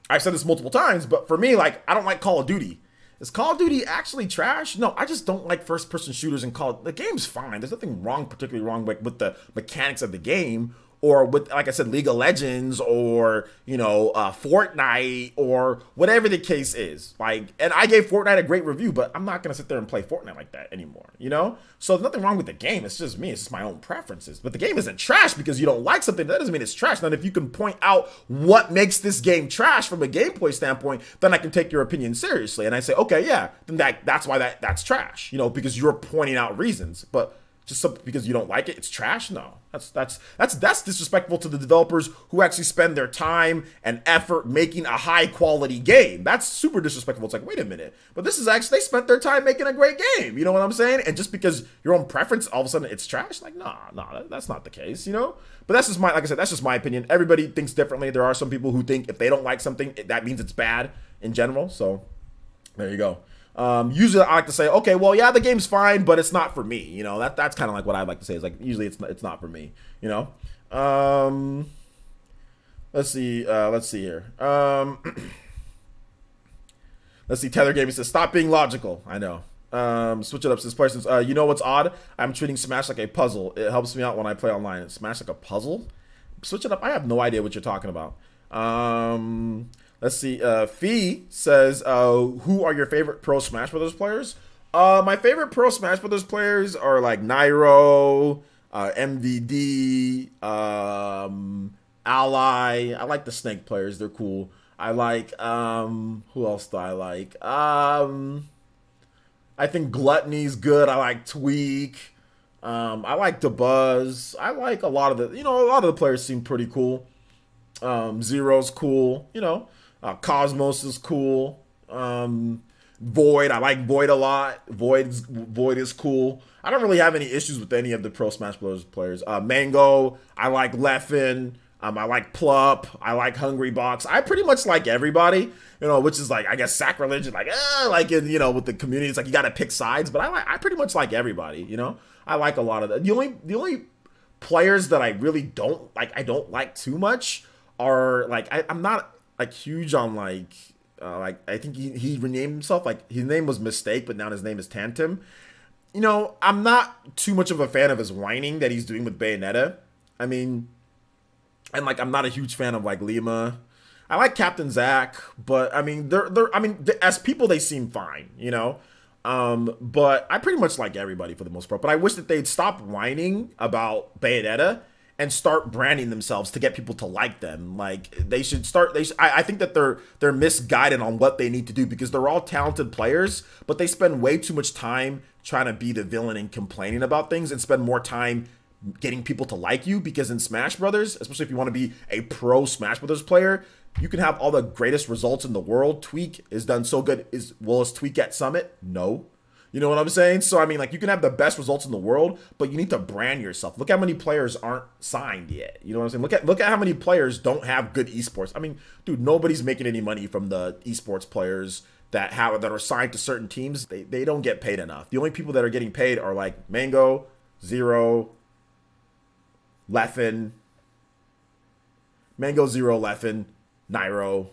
I've said this multiple times, but for me, like, I don't like Call of Duty. Is Call of Duty actually trash? No, I just don't like first-person shooters and the game's fine. There's nothing particularly wrong with the mechanics of the game, or with, like I said, League of Legends, or, you know, Fortnite, or whatever the case is. Like, and I gave Fortnite a great review, but I'm not gonna sit there and play Fortnite like that anymore, you know? So there's nothing wrong with the game. It's just me. It's just my own preferences. But the game isn't trash because you don't like something. That doesn't mean it's trash. Now, if you can point out what makes this game trash from a gameplay standpoint, then I can take your opinion seriously. And I say, okay, yeah, then that's why that's trash, you know, because you're pointing out reasons. But just because you don't like it, it's trash? No, that's disrespectful to the developers who actually spend their time and effort making a high quality game. That's super disrespectful. It's like, wait a minute, but this is actually, they spent their time making a great game. You know what I'm saying? And just because your own preference, all of a sudden it's trash? Like, nah, that's not the case, you know? But that's just like I said, that's just my opinion. Everybody thinks differently. There are some people who think if they don't like something, that means it's bad in general. So there you go. Usually I like to say, okay, well, yeah, the game's fine, but it's not for me. You know, that's kind of like what I like to say. Is like, usually it's not for me, you know? Let's see here. Let's see. Tether Gaming says, stop being logical. I know. Switch it up. This person's, you know what's odd? I'm treating Smash like a puzzle. It helps me out when I play online. Smash like a puzzle? Switch it up. I have no idea what you're talking about. Let's see. Fee says, who are your favorite Pro Smash Brothers players? My favorite Pro Smash Brothers players are like Nairo, MVD, Ally. I like the Snake players. They're cool. I like, who else do I like? I think Gluttony's good. I like Tweak. I like DeBuzz. I like a lot of the players seem pretty cool. Zero's cool, you know. Cosmos is cool. Void, I like Void a lot. Void is cool. I don't really have any issues with any of the Pro Smash Bros. Players. Mango, I like Leffen. I like Plup. I like Hungry Box. I pretty much like everybody, you know, which is like, I guess, sacrilege. Like in, you know, with the community, it's like you got to pick sides. But I pretty much like everybody, you know. I like a lot of the only players that I really don't like too much are like, I'm not like huge on like I think he renamed himself, like his name was Mistake, but now his name is Tantum. You know, I'm not too much of a fan of his whining that he's doing with Bayonetta. I mean, and like I'm not a huge fan of like Lima. I like Captain Zack, but I mean as people they seem fine, you know. But I pretty much like everybody for the most part. But I wish that they'd stop whining about Bayonetta and start branding themselves to get people to like them. Like they should start. I think that they're misguided on what they need to do, because they're all talented players, but they spend way too much time trying to be the villain and complaining about things, and spend more time getting people to like you. Because in Smash Brothers, especially if you want to be a pro Smash Brothers player, you can have all the greatest results in the world. Tweak is done so good. Is Tweak at Summit? No. You know what I'm saying? So, I mean, like, you can have the best results in the world, but you need to brand yourself. Look how many players aren't signed yet. You know what I'm saying? Look at how many players don't have good esports. I mean, dude, nobody's making any money from the esports players that are signed to certain teams. They don't get paid enough. The only people that are getting paid are, like, Mango, Zero, Leffen, Mango, Zero, Leffen, Nairo,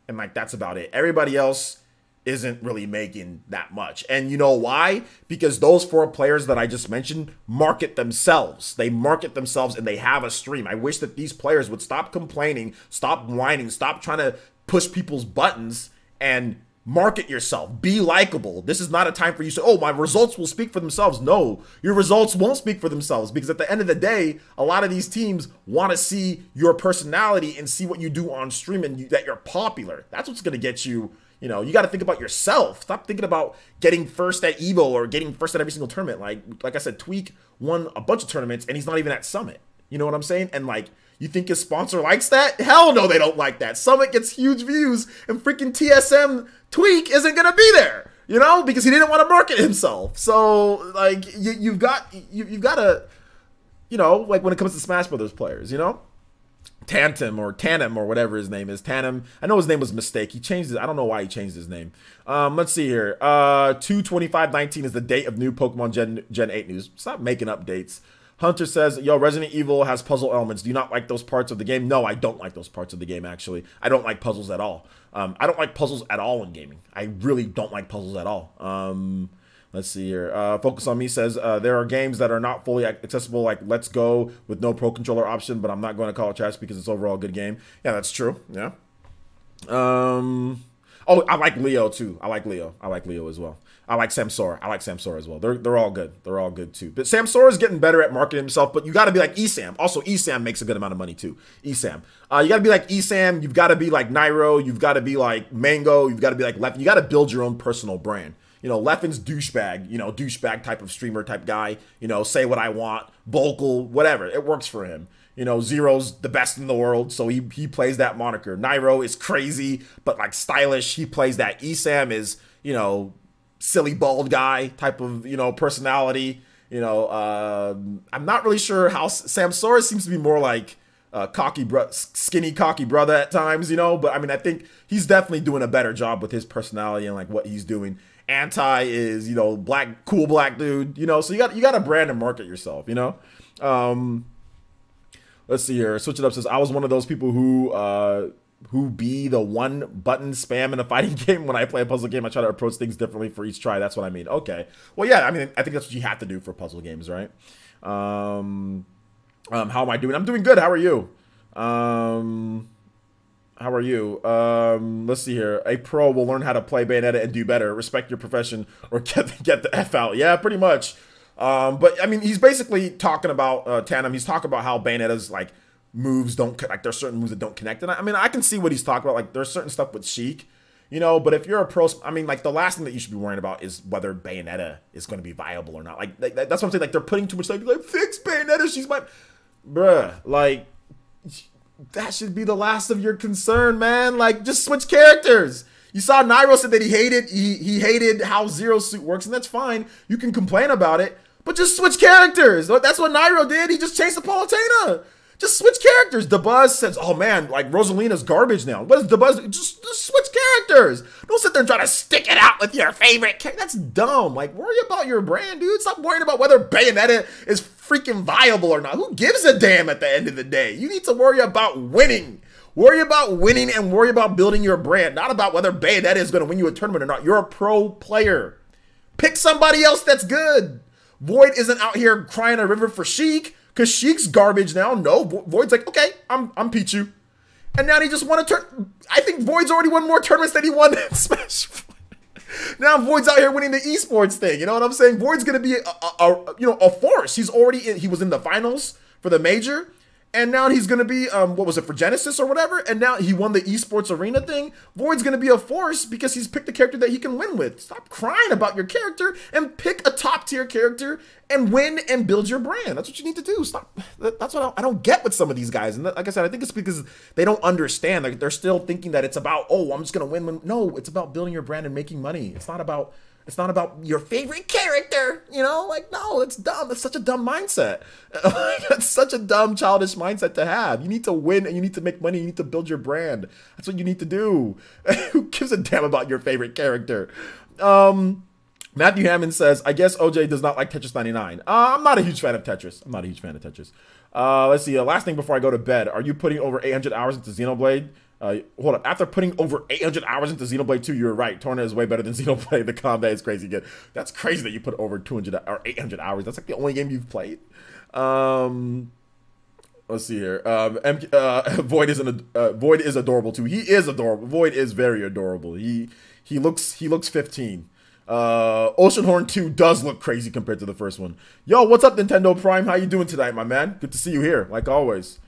and, like, that's about it. Everybody else isn't really making that much. And you know why? Because those 4 players that I just mentioned market themselves. They market themselves and they have a stream. I wish that these players would stop complaining, stop whining, stop trying to push people's buttons, and market yourself. Be likable. This is not a time for you to say, oh, my results will speak for themselves. No, your results won't speak for themselves, because at the end of the day, a lot of these teams want to see your personality and see what you do on stream, and that you're popular. That's what's going to get you. You know, you got to think about yourself. Stop thinking about getting first at EVO or getting first at every single tournament. Like I said, Tweak won a bunch of tournaments and he's not even at Summit. You know what I'm saying? And like, you think his sponsor likes that? Hell no, they don't like that. Summit gets huge views and freaking TSM Tweak isn't going to be there, you know, because he didn't want to market himself. So like, you've got to, you know, like when it comes to Smash Brothers players, you know, Tantum or whatever his name is. Tanum. I know his name was Mistake. He changed it. I don't know why he changed his name. Let's see here. 2/25/19 is the date of new Pokemon Gen 8 news. Stop making updates. Hunter says, yo, Resident Evil has puzzle elements. Do you not like those parts of the game? No, I don't like those parts of the game, actually. I don't like puzzles at all. I don't like puzzles at all in gaming. I really don't like puzzles at all. Let's see here. Focus on Me says, there are games that are not fully accessible, like Let's Go with no Pro Controller option, but I'm not going to call it trash because it's overall a good game. Yeah, that's true. Yeah. Oh, I like Leo, too. I like Leo as well. I like Samsora. I like Samsora as well. They're all good. They're all good too. But Samsora is getting better at marketing himself. But you got to be like Esam. Also, Esam makes a good amount of money too. Esam. You got to be like Esam. You've got to be like Nairo. You've got to be like Mango. You've got to be like Leffen. You got to build your own personal brand. You know, Leffen's douchebag. You know, douchebag type of streamer type guy. You know, say what I want. Vocal, whatever. It works for him. You know, Zero's the best in the world, so he plays that moniker. Nairo is crazy, but like stylish. He plays that. Esam is, you know, silly bald guy type of, you know, personality. You know, I'm not really sure how Samsora seems to be more like skinny cocky brother at times, you know, but I mean, I think he's definitely doing a better job with his personality and like what he's doing. Anti is, you know, cool black dude, you know, so you got to brand and market yourself, you know. Let's see here. Switch It Up says, I was one of those people who be the one button spam in a fighting game. When I play a puzzle game, I try to approach things differently for each try. That's what I mean. Okay. Well, yeah, I mean, I think that's what you have to do for puzzle games, right? How am I doing? I'm doing good. How are you? Let's see here. A pro will learn how to play Bayonetta and do better. Respect your profession or get the F out. Yeah, pretty much. But I mean, he's basically talking about Tandem. He's talking about how Bayonetta's like moves don't, like there's certain moves that don't connect. And I mean, I can see what he's talking about. Like there's certain stuff with Sheik, you know, but if you're a pro, I mean, like the last thing that you should be worrying about is whether Bayonetta is going to be viable or not. Like that's what I'm saying. Like they're putting too much like fix Bayonetta. She's my, bruh, like that should be the last of your concern, man. Like just switch characters. You saw Nairo said that he hated how Zero Suit works, and that's fine. You can complain about it, but just switch characters. That's what Nairo did. He just changed the Palutena. Just switch characters. DeBuzz says, oh man, like Rosalina's garbage now. What is DeBuzz? Just switch characters. Don't sit there and try to stick it out with your favorite character. That's dumb. Like, worry about your brand, dude. Stop worrying about whether Bayonetta is freaking viable or not. Who gives a damn at the end of the day? You need to worry about winning. Worry about winning and worry about building your brand, not about whether Bayonetta is going to win you a tournament or not. You're a pro player. Pick somebody else that's good. Void isn't out here crying a river for Sheik because Sheik's garbage now. No, Void's like, okay, I'm Pichu. And now he just won a turn. I think Void's already won more tournaments than he won in Smash. Now Void's out here winning the esports thing. You know what I'm saying? Void's going to be a force. He was in the finals for the major. And now he's going to be, what was it, for Genesis or whatever? And now he won the esports arena thing. Void's going to be a force because he's picked a character that he can win with. Stop crying about your character and pick a top tier character and win and build your brand. That's what you need to do. Stop. That's what I don't get with some of these guys. And like I said, I think it's because they don't understand. Like they're still thinking that it's about, oh, I'm just going to win. No, it's about building your brand and making money. It's not about your favorite character, you know? Like, no, it's dumb. It's such a dumb mindset. It's such a dumb, childish mindset to have. You need to win and you need to make money. You need to build your brand. That's what you need to do. Who gives a damn about your favorite character? Matthew Hammond says, I guess OJ does not like Tetris 99. I'm not a huge fan of Tetris. Let's see. Last thing before I go to bed. Are you putting over 800 hours into Xenoblade? Hold up. After putting over 800 hours into Xenoblade 2, you're right. Torna is way better than Xenoblade. The combat is crazy good. That's crazy that you put over 200 or 800 hours. That's like the only game you've played. Let's see here. Void is adorable too. He is adorable. Void is very adorable. He looks 15. Oceanhorn 2 does look crazy compared to the first one. Yo, what's up, Nintendo Prime? How you doing tonight, my man? Good to see you here, like always.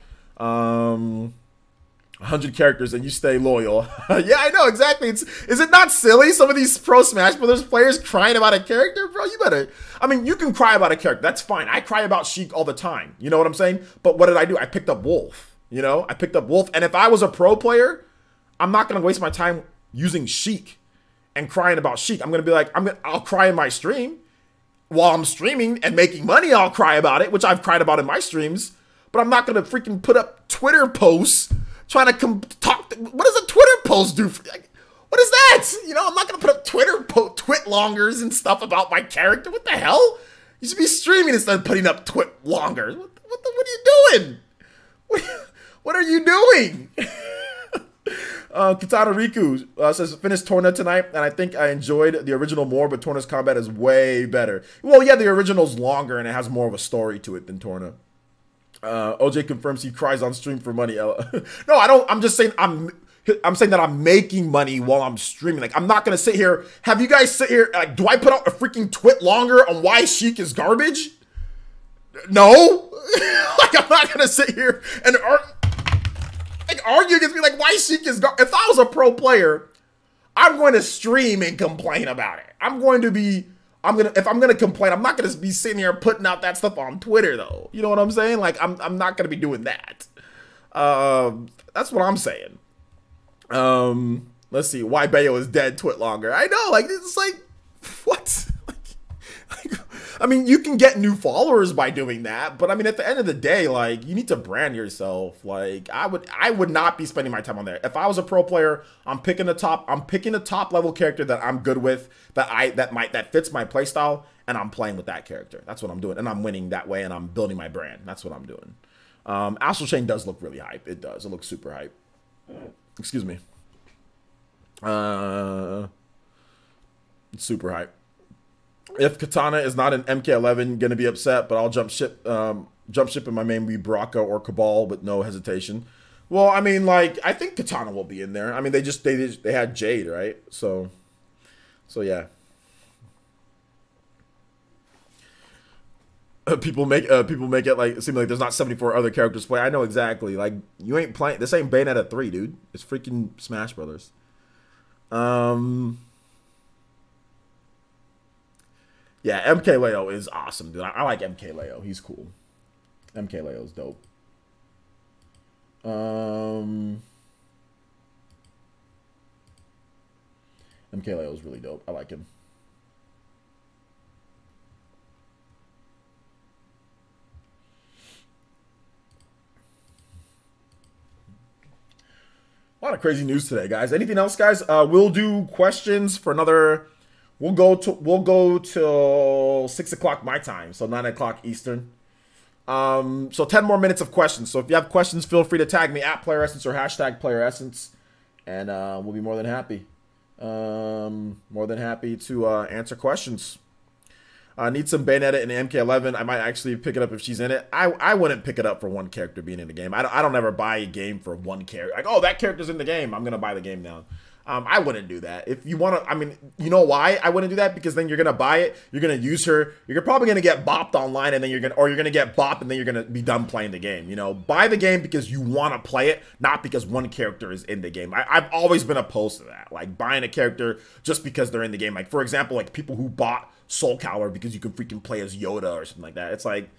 100 characters and you stay loyal. Yeah, I know, exactly. Is it not silly? Some of these Pro Smash Brothers players crying about a character? Bro, you better... I mean, you can cry about a character. That's fine. I cry about Sheik all the time. You know what I'm saying? But what did I do? I picked up Wolf. You know? I picked up Wolf. And if I was a pro player, I'm not going to waste my time using Sheik and crying about Sheik. I'm going to be like, I'll cry in my stream. While I'm streaming and making money, I'll cry about it, which I've cried about in my streams. But I'm not going to freaking put up Twitter posts trying to talk. What does a Twitter post do? What is that? You know, I'm not going to put up Twitter twit longers and stuff about my character. What the hell? You should be streaming instead of putting up twit longer. What are you doing? What are you doing? Katana Riku says, finished Torna tonight, and I think I enjoyed the original more, but Torna's combat is way better. Well, yeah, the original's longer, and it has more of a story to it than Torna. OJ confirms he cries on stream for money. No, I don't. I'm just saying I'm saying that I'm making money while I'm streaming. Like, I'm not going to sit here. Have you guys sit here? Like, do I put out a freaking twit longer on why Sheik is garbage? No. Like, I'm not going to sit here and argue against me like why Sheik is garbage. If I was a pro player, I'm going to stream and complain about it. If I'm going to complain, I'm not going to be sitting here putting out that stuff on Twitter, though. You know what I'm saying? Like, I'm not going to be doing that. That's what I'm saying. Let's see. Why Bayo is dead twit longer. I know, like, it's like, what? I mean, you can get new followers by doing that, but I mean, at the end of the day, like, you need to brand yourself. Like, I would not be spending my time on there. If I was a pro player, I'm picking a top level character that I'm good with, that fits my playstyle, and I'm playing with that character. That's what I'm doing, and I'm winning that way, and I'm building my brand. That's what I'm doing. Astral Chain does look really hype. It does. It looks super hype. Excuse me. It's super hype. If Katana is not an MK11, gonna be upset, but I'll jump ship in my main be Baraka or Cabal with no hesitation. Well, I mean, like, I think Katana will be in there. I mean, they had Jade, right? So yeah. People make it like seem like there's not 74 other characters to play. I know exactly. Like, you ain't playing. This ain't Bayonetta 3, dude. It's freaking Smash Brothers. Yeah, MK Leo is awesome, dude. I like MK Leo. He's cool. MK Leo's dope. MK Leo's really dope. I like him. A lot of crazy news today, guys. Anything else, guys? We'll do questions for another. We'll go till 6 o'clock my time, so 9 o'clock Eastern. So 10 more minutes of questions. So if you have questions, feel free to tag me at PlayerEssence or hashtag PlayerEssence, and we'll be more than happy. To answer questions. Need some Bayonetta in MK11. I might actually pick it up if she's in it. I wouldn't pick it up for one character being in the game. I don't ever buy a game for one character. Like, oh, that character's in the game, I'm gonna buy the game now. I wouldn't do that. If you want to, I mean, you know why I wouldn't do that? Because then you're gonna buy it, you're gonna use her, you're probably gonna get bopped online, and then you're gonna get bopped, and then you're gonna be done playing the game. You know, buy the game because you want to play it, not because one character is in the game. I've always been opposed to that, like buying a character just because they're in the game. Like, for example, like people who bought Soul Calibur because you can freaking play as Yoda or something like that. It's like,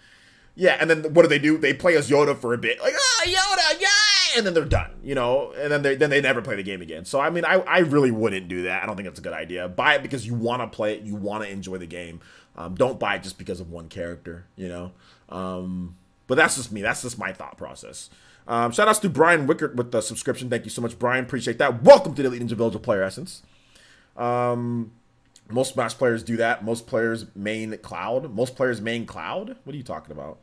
yeah, and then what do? They play as Yoda for a bit, like, ah, Yoda, yeah, and then they're done, you know, and then they never play the game again. So I mean, I really wouldn't do that. I don't think that's a good idea. Buy it because you want to play it, you want to enjoy the game. Don't buy it just because of one character, you know. But that's just me. That's just my thought process. Shout outs to Brian Wickert with the subscription. Thank you so much, Brian. Appreciate that. Welcome to the Elite Ninja Village of Player Essence. Most Smash players do that. Most players main Cloud. Most players main Cloud? What are you talking about?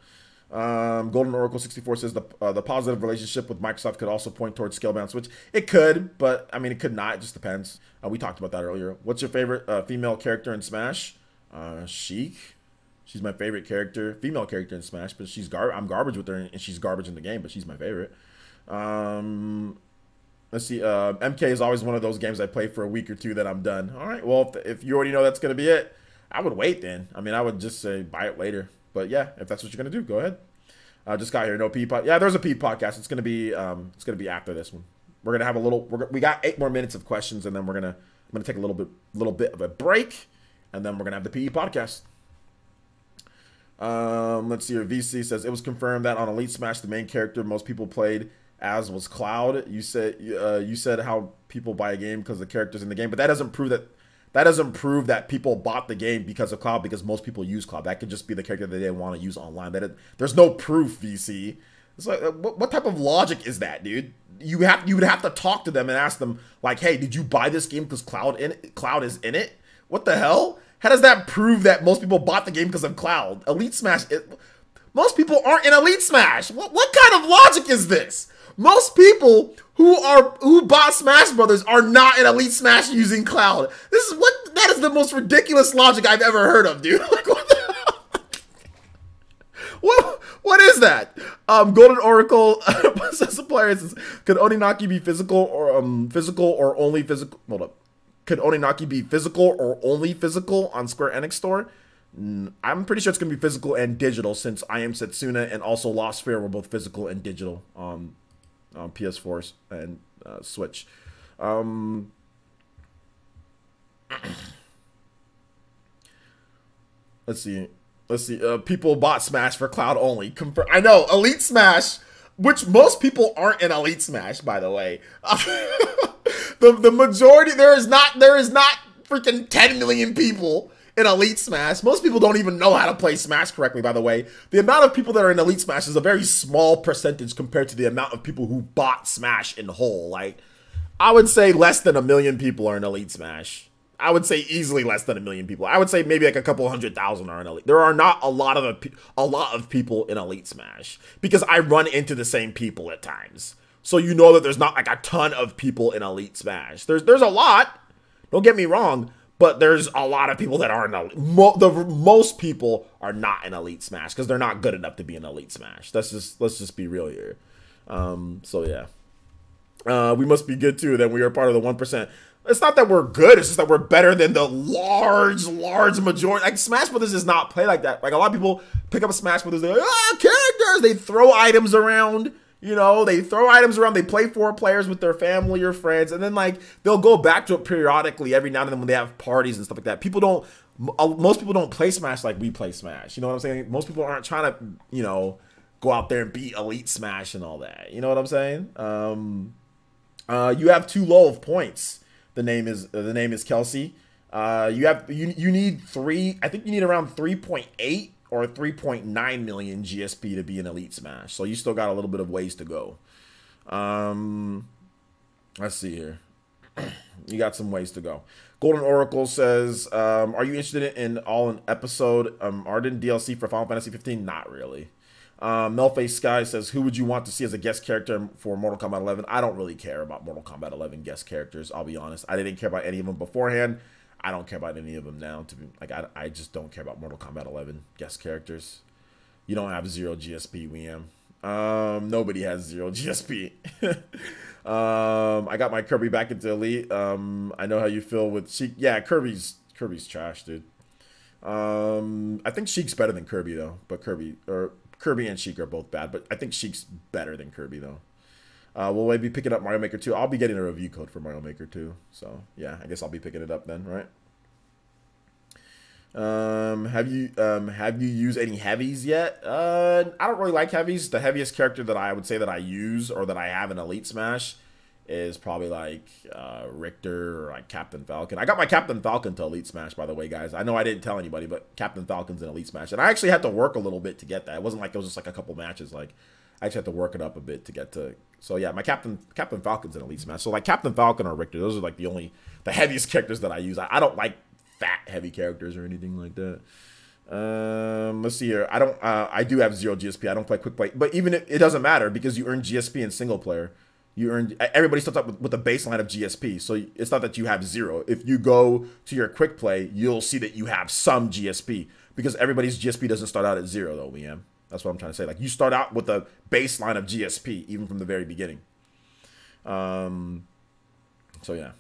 Golden Oracle 64 says the positive relationship with Microsoft could also point towards scalebound Switch. It could, but I mean, it could not. It just depends. We talked about that earlier. What's your favorite female character in Smash? Sheik. She's my favorite character, female character in Smash, but I'm garbage with her, and she's garbage in the game, but she's my favorite. Let's see. MK is always one of those games I play for a week or two that I'm done. All right. Well, if you already know that's going to be it, I would wait then. I mean, I would just say buy it later. But yeah, if that's what you're going to do, go ahead. Just got here. No P pod. Yeah, there's a P podcast. It's going to be after this one. We're going to have a little, we got 8 more minutes of questions, and then I'm going to take a little bit of a break, and then we're going to have the PE podcast. Let's see here. VC says it was confirmed that on Elite Smash, the main character most people played as was Cloud. You said how people buy a game because the character's in the game, but that doesn't prove that people bought the game because of Cloud, because most people use Cloud. That could just be the character that they want to use online. There's no proof, VC. It's like, what type of logic is that, dude? You would have to talk to them and ask them, like, hey, did you buy this game because Cloud is in it? What the hell? How does that prove that most people bought the game because of Cloud? Elite Smash, most people aren't in Elite Smash. What kind of logic is this? Most people who bought Smash Brothers are not in Elite Smash using Cloud. That is the most ridiculous logic I've ever heard of, dude. Like, what the hell? What is that? Golden Oracle says the players, could Oninaki be physical or only physical? Hold up. Could Oninaki be physical or only physical on Square Enix Store? I'm pretty sure it's gonna be physical and digital, since I Am Setsuna and also Lost Sphere were both physical and digital on PS4 and Switch. Let's see. People bought Smash for Cloud only. I know, Elite Smash, which most people aren't in Elite Smash, by the way. The majority, there is not freaking 10 million people in Elite Smash. Most people don't even know how to play Smash correctly, by the way. The amount of people that are in Elite Smash is a very small percentage compared to the amount of people who bought Smash in whole. Like, I would say less than 1 million people are in Elite Smash. I would say easily less than 1 million people. I would say maybe like a couple 100,000 are in Elite. There are not a lot of people in Elite Smash, because I run into the same people at times. So you know that there's not like a ton of people in Elite Smash. There's a lot. Don't get me wrong, but there's a lot of people that are in Elite. Most people are not in Elite Smash because they're not good enough to be in Elite Smash. Let's just be real here. So yeah, we must be good too. Then we are part of the 1%. It's not that we're good. It's just that we're better than the large majority. Like, Smash Brothers does not play like that. Like, a lot of people pick up a Smash Brothers. They're like, characters. They throw items around. You know, they throw items around. They play 4 players with their family or friends, and then like they'll go back to it periodically every now and then when they have parties and stuff like that. Most people don't play Smash like we play Smash. You know what I'm saying? Most people aren't trying to, you know, go out there and beat Elite Smash and all that. You know what I'm saying? You have too low of points. The name is Kelsey. You need 3. I think you need around 3.8 or 3.9 million GSP to be an Elite Smash. So you still got a little bit of ways to go. Let's see here. You got some ways to go. Golden Oracle says, are you interested in an episode Arden DLC for Final Fantasy 15? Not really. Melface Sky says, who would you want to see as a guest character for Mortal Kombat 11? I don't really care about Mortal Kombat 11 guest characters, I'll be honest. I didn't care about any of them beforehand. I don't care about any of them now. To be like, I just don't care about Mortal Kombat 11 guest characters. You don't have 0 GSP, Liam. Nobody has 0 GSP. I got my Kirby back into Elite. I know how you feel with Sheik. Yeah, Kirby's trash, dude. I think Sheik's better than Kirby though, but Kirby and Sheik are both bad, but I think Sheik's better than Kirby though. Will I be picking up Mario Maker 2? I'll be getting a review code for Mario Maker 2. So yeah, I guess I'll be picking it up then, right? Have you used any heavies yet? I don't really like heavies. The heaviest character that I would say that I use or that I have in Elite Smash is probably like Richter or like Captain Falcon. I got my Captain Falcon to Elite Smash, by the way, guys. I know I didn't tell anybody, but Captain Falcon's in Elite Smash, and I actually had to work a little bit to get that. It wasn't like it was just like a couple matches. Like, I actually had to work it up a bit to get to. So yeah, my Captain Falcon's in Elite Smash. So like Captain Falcon or Richter, those are like the heaviest characters that I use. I don't like fat heavy characters or anything like that. Let's see here. I do have 0 GSP. I don't play quick play, but even it doesn't matter because you earn GSP in single player. Everybody starts up with a baseline of GSP, so it's not that you have 0. If you go to your quick play, you'll see that you have some GSP because everybody's GSP doesn't start out at 0 though, Liam. That's what I'm trying to say. Like, you start out with a baseline of GSP even from the very beginning. So yeah.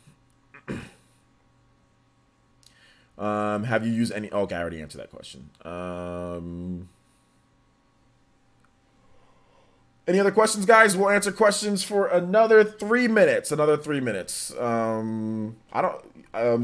Have you used any? Okay, I already answered that question. Any other questions, guys? We'll answer questions for another 3 minutes. Another 3 minutes. I don't.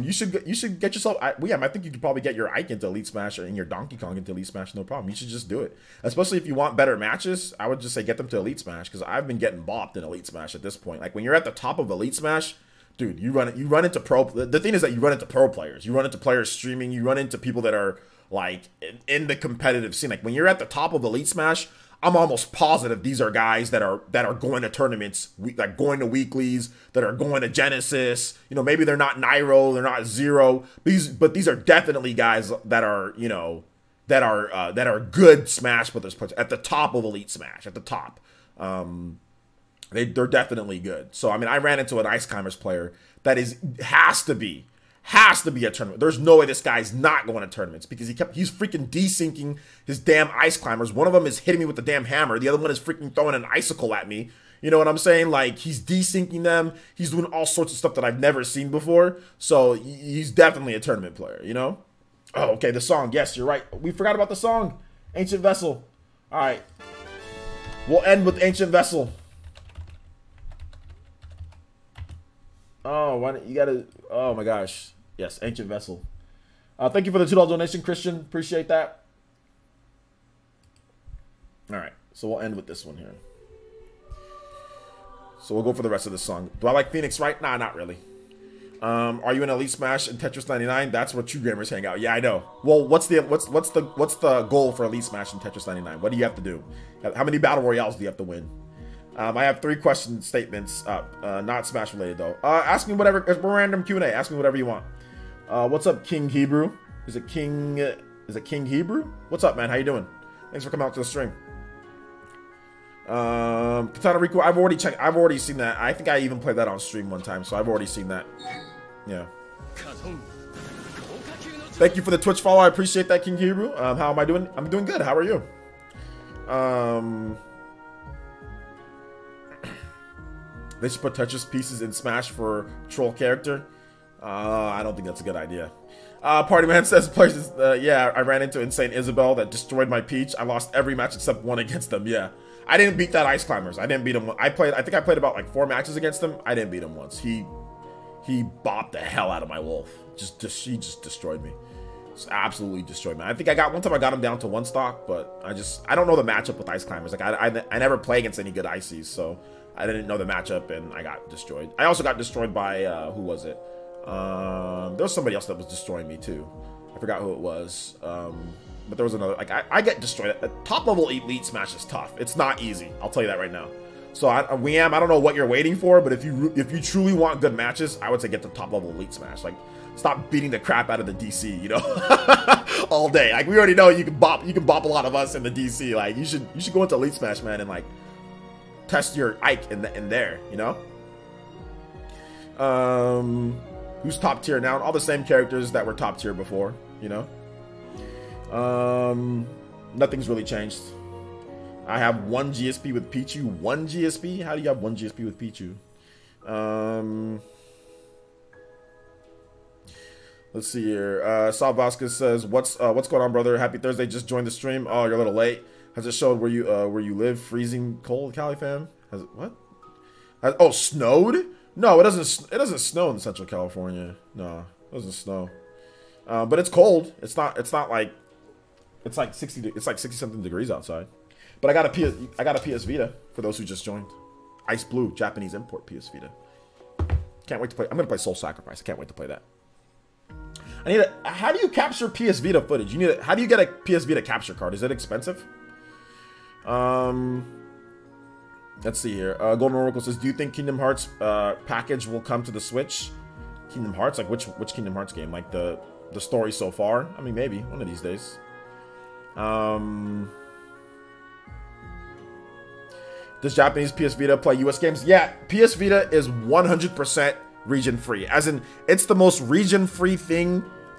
You should get yourself. I think you could probably get your Ike into Elite Smash or in your Donkey Kong into Elite Smash. No problem. You should just do it. Especially if you want better matches. I would just say get them to Elite Smash because I've been getting bopped in Elite Smash at this point. Like when you're at the top of Elite Smash, dude, you run into pro. The thing is that you run into pro players. You run into players streaming. You run into people that are like in the competitive scene. Like when you're at the top of Elite Smash, I'm almost positive these are guys that are going to tournaments, like going to weeklies, that are going to Genesis. You know, maybe they're not Nairo, they're not Zero. But these are definitely guys that are, you know, that are good Smash Brothers players at the top of Elite Smash, at the top. They're definitely good. So I mean, I ran into an Ice Climbers player that has to be a tournament. There's no way this guy's not going to tournaments because he's freaking desyncing his damn Ice Climbers. One of them is hitting me with the damn hammer. The other one is freaking throwing an icicle at me. You know what I'm saying? Like, he's desyncing them. He's doing all sorts of stuff that I've never seen before. So he's definitely a tournament player, you know? Oh, okay, the song. Yes, you're right. We forgot about the song. Ancient Vessel. All right. We'll end with Ancient Vessel. Oh, why don't you gotta... Oh, my gosh. Yes, Ancient Vessel. Thank you for the $2 donation, Christian. Appreciate that. All right, so we'll end with this one here. So we'll go for the rest of the song. Do I like Phoenix Wright? Nah, not really. Are you in Elite Smash and Tetris 99? That's where true gamers hang out. Yeah, I know. Well, what's the goal for Elite Smash and Tetris 99? What do you have to do? How many battle royales do you have to win? I have 3 question statements up, not Smash related though. Ask me whatever. It's random Q&A. Ask me whatever you want. What's up, King Hebrew? Is it King Hebrew? What's up, man? How you doing? Thanks for coming out to the stream. Katana Riku, I've already seen that. I think I even played that on stream one time, so I've already seen that. Yeah. Thank you for the Twitch follow. I appreciate that, King Hebrew. How am I doing? I'm doing good. How are you? They should put Tetris pieces in Smash for troll character. I don't think that's a good idea. Party Man says, places. Yeah, I ran into Insane Isabel that destroyed my Peach. I lost every match except one against them. Yeah, I didn't beat that Ice Climbers. I didn't beat him. I think I played about like 4 matches against him. I didn't beat him once. He bopped the hell out of my wolf. He just destroyed me. Just absolutely destroyed me. I think one time I got him down to 1 stock, but I don't know the matchup with Ice Climbers. Like I never play against any good Ices, so I didn't know the matchup and I got destroyed. I also got destroyed by who was it? There was somebody else that was destroying me too. I forgot who it was. But there was another. Like I get destroyed. Top level Elite Smash is tough. It's not easy. I'll tell you that right now. So I don't know what you're waiting for, but if you truly want good matches, I would say get to top level Elite Smash. Like, stop beating the crap out of the DC, you know, all day. Like, we already know you can bop a lot of us in the DC. Like, you should go into Elite Smash, man, and like test your Ike in there, you know. Who's top tier now? All the same characters that were top tier before, you know. Nothing's really changed. I have 1 GSP with Pichu. 1 GSP? How do you have 1 GSP with Pichu? Let's see here. Sal Vasquez says, "What's going on, brother? Happy Thursday. Just joined the stream. Oh, you're a little late. Has it showed where you live? Freezing cold, Cali fam? Has it what? Oh, snowed? No, it doesn't. It doesn't snow in Central California. No, it doesn't snow. But it's cold. It's not like. It's like 60. It's like 60 something degrees outside. But I got a PS Vita for those who just joined. Ice Blue, Japanese import PS Vita. Can't wait to play. I'm gonna play Soul Sacrifice. I can't wait to play that. How do you capture PS Vita footage? How do you get a PS Vita capture card? Is it expensive? Let's see here. Golden Oracle says, "Do you think Kingdom Hearts package will come to the Switch?" Kingdom Hearts, like which Kingdom Hearts game? Like the story so far? I mean, maybe one of these days. Does Japanese PS Vita play US games? Yeah, PS Vita is 100% region free. As in, it's the most region free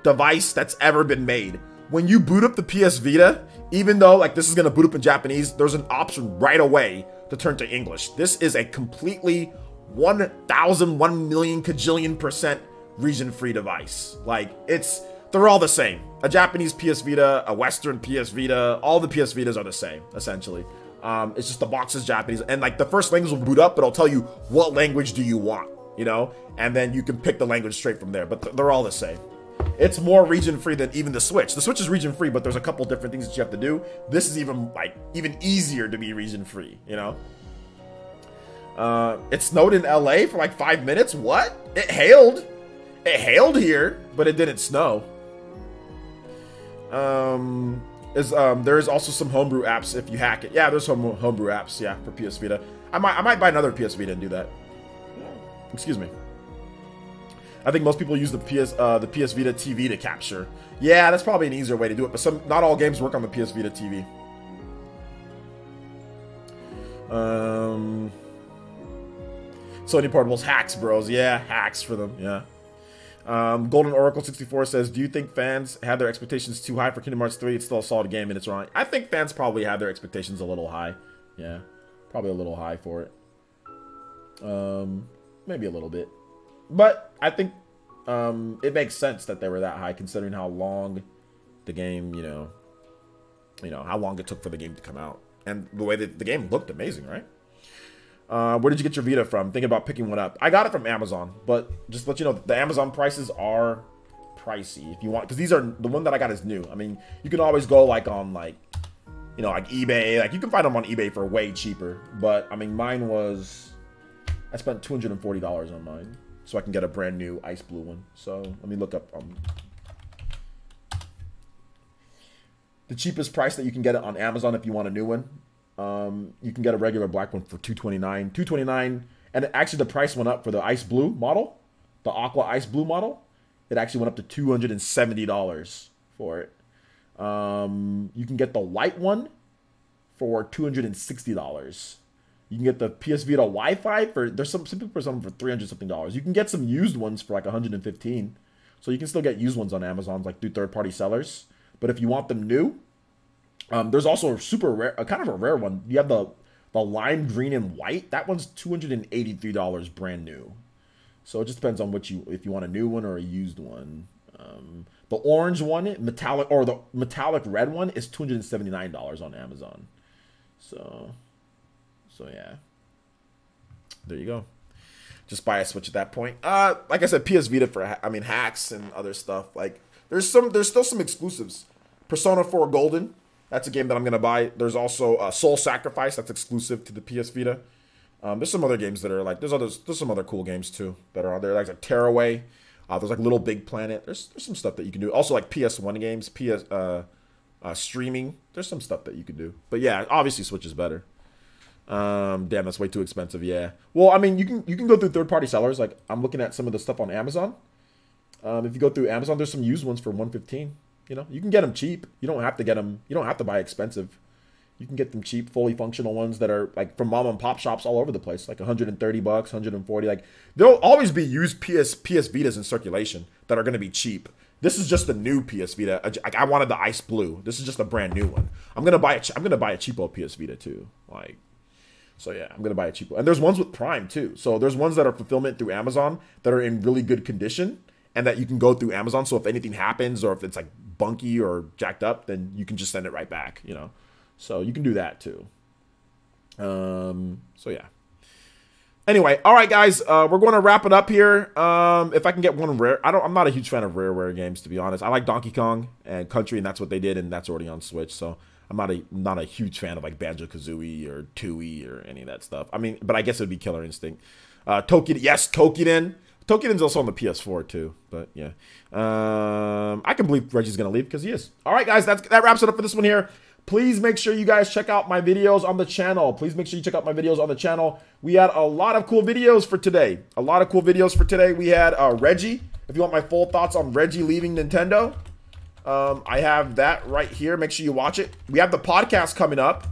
device that's ever been made. When you boot up the PS Vita, even though like this is gonna boot up in Japanese, there's an option right away to turn to English. This is a completely 1,000, 1,000,000 kajillion% region free device. Like they're all the same. A Japanese PS Vita, a Western PS Vita, all the PS Vitas are the same, essentially. It's just the box is Japanese, and like the first language will boot up, but it'll tell you what language do you want, you know, and then you can pick the language straight from there. But they're all the same. It's more region free than even the Switch. The Switch is region free, but there's a couple different things that you have to do. This is even easier to be region free, you know. It snowed in LA for like 5 minutes. What? It hailed here, but it didn't snow. is there is also some homebrew apps if you hack it. Yeah, there's homebrew apps. Yeah, for PS Vita. I might buy another PS Vita and do that. Excuse me. I think most people use the PS Vita TV to capture. Yeah, that's probably an easier way to do it. But not all games work on the PS Vita TV. Sony Portables hacks, bros. Yeah, hacks for them. Yeah. Golden Oracle 64 says, do you think fans had their expectations too high for Kingdom Hearts 3? It's still a solid game and it's wrong. I think fans probably had their expectations a little high. Yeah, probably a little high for it. Maybe a little bit. But I think it makes sense that they were that high considering how long the game, you know, how long it took for the game to come out. And the way that the game looked amazing, right? Where did you get your Vita from? Thinking about picking one up. I got it from Amazon, but just to let you know, the Amazon prices are pricey if you want, because these are, the one that I got is new. I mean, you can always go like on like, you know, like eBay, like you can find them on eBay for way cheaper. But I mean, mine was, I spent $240 on mine, so I can get a brand new ice blue one. So let me look up the cheapest price that you can get it on Amazon if you want a new one. You can get a regular black one for $229, and actually the price went up for the ice blue model, the aqua ice blue model. It actually went up to $270 for it. You can get the white one for $260. You can get the PS Vita Wi-Fi for, there's some people for some for $300 something. You can get some used ones for like $115. So you can still get used ones on Amazon, like through third-party sellers. But if you want them new, there's also a super rare, kind of a rare one. You have the lime green and white. That one's $283 brand new. So it just depends on if you want a new one or a used one. The orange one, metallic, or the metallic red one is $279 on Amazon. So yeah, there you go. Just buy a Switch at that point. Like I said, PS Vita for, hacks and other stuff. Like there's still some exclusives. Persona 4 Golden. That's a game that I'm going to buy. There's also Soul Sacrifice. That's exclusive to the PS Vita. There's some other games that are like, there's some other cool games too that are on there. Like a Tearaway. There's like Little Big Planet. There's some stuff that you can do. Also like PS1 games, streaming. There's some stuff that you can do. But yeah, obviously Switch is better. Damn, that's way too expensive. Yeah. Well, I mean, you can go through third-party sellers. Like I'm looking at some of the stuff on Amazon. If you go through Amazon, there's some used ones for $115. You know, you can get them cheap. You don't have to get them. You don't have to buy expensive. You can get them cheap, fully functional ones that are like from mom and pop shops all over the place, like $130, $140. Like there'll always be used PS Vitas in circulation that are going to be cheap. This is just a new PS Vita. I wanted the ice blue. This is just a brand new one. I'm gonna buy a cheapo PS Vita too. Like, so yeah, I'm gonna buy a cheapo. And there's ones with Prime too. So there's ones that are fulfillment through Amazon that are in really good condition and that you can go through Amazon. So if anything happens or if it's like bunky or jacked up, then you can just send it right back, you know. So you can do that too. So yeah. Anyway, all right, guys, we're going to wrap it up here. If I can get one rare, I'm not a huge fan of rare games, to be honest. I like Donkey Kong and Country, and that's what they did, and that's already on Switch. So I'm not a huge fan of like Banjo-Kazooie or Tooie or any of that stuff. I mean, but I guess it'd be Killer Instinct. Tokiden. Tokiden's also on the PS4 too, but yeah. I can believe Reggie's gonna leave because he is. All right, guys, that wraps it up for this one here. Please make sure you guys check out my videos on the channel. We had a lot of cool videos for today. We had Reggie. If you want my full thoughts on Reggie leaving Nintendo, I have that right here. Make sure you watch it. We have the podcast coming up.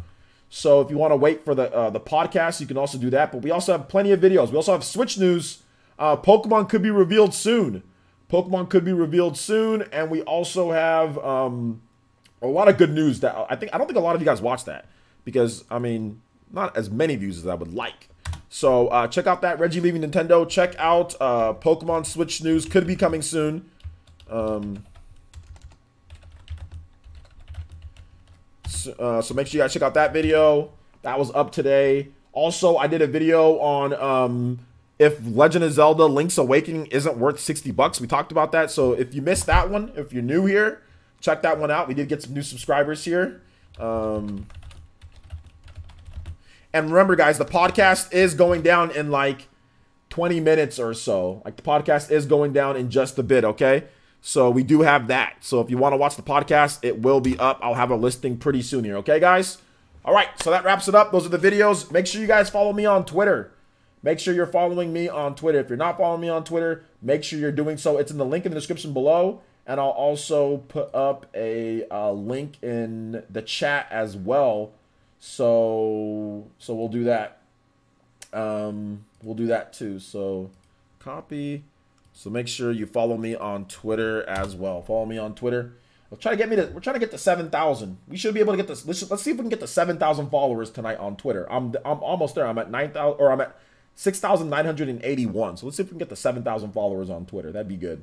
So if you want to wait for the podcast, you can also do that. But we also have plenty of videos. We also have Switch news. Pokemon could be revealed soon. And we also have a lot of good news that I don't think a lot of you guys watch that because, I mean, not as many views as I would like. So check out that Reggie leaving Nintendo. Check out Pokemon Switch news. Could be coming soon. So make sure you guys check out that video. That was up today. Also, I did a video on if Legend of Zelda Link's Awakening isn't worth $60. We talked about that. So if you missed that one, if you're new here, check that one out. We did get some new subscribers here. And remember, guys, the podcast is going down in like 20 minutes or so. Like the podcast is going down in just a bit, okay? So we do have that. So if you want to watch the podcast, it will be up. I'll have a listing pretty soon here. Okay, guys? All right, so that wraps it up. Those are the videos. Make sure you guys follow me on Twitter. Make sure you're following me on Twitter. If you're not following me on Twitter, make sure you're doing so. It's in the link in the description below. And I'll also put up a link in the chat as well. So we'll do that. We'll do that too. So copy. So make sure you follow me on Twitter as well. Follow me on Twitter. We're trying to get to 7,000. We should be able to get this. Let's see if we can get to 7,000 followers tonight on Twitter. I'm almost there. I'm at 9,000, or I'm at 6,981. So let's see if we can get to 7,000 followers on Twitter. That'd be good.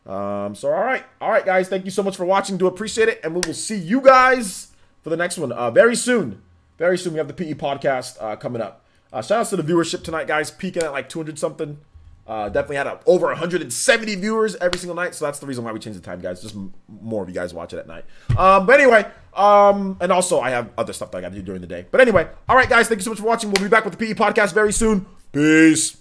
So all right, guys. Thank you so much for watching. Do appreciate it, and we will see you guys for the next one very soon. Very soon. We have the PE podcast coming up. Shout outs to the viewership tonight, guys. Peaking at like 200 something. Definitely had over 170 viewers every single night, so that's the reason why we changed the time, guys. Just more of you guys watch it at night. But anyway, and also I have other stuff that I got to do during the day. But anyway, all right, guys. Thank you so much for watching. We'll be back with the PE podcast very soon. Peace.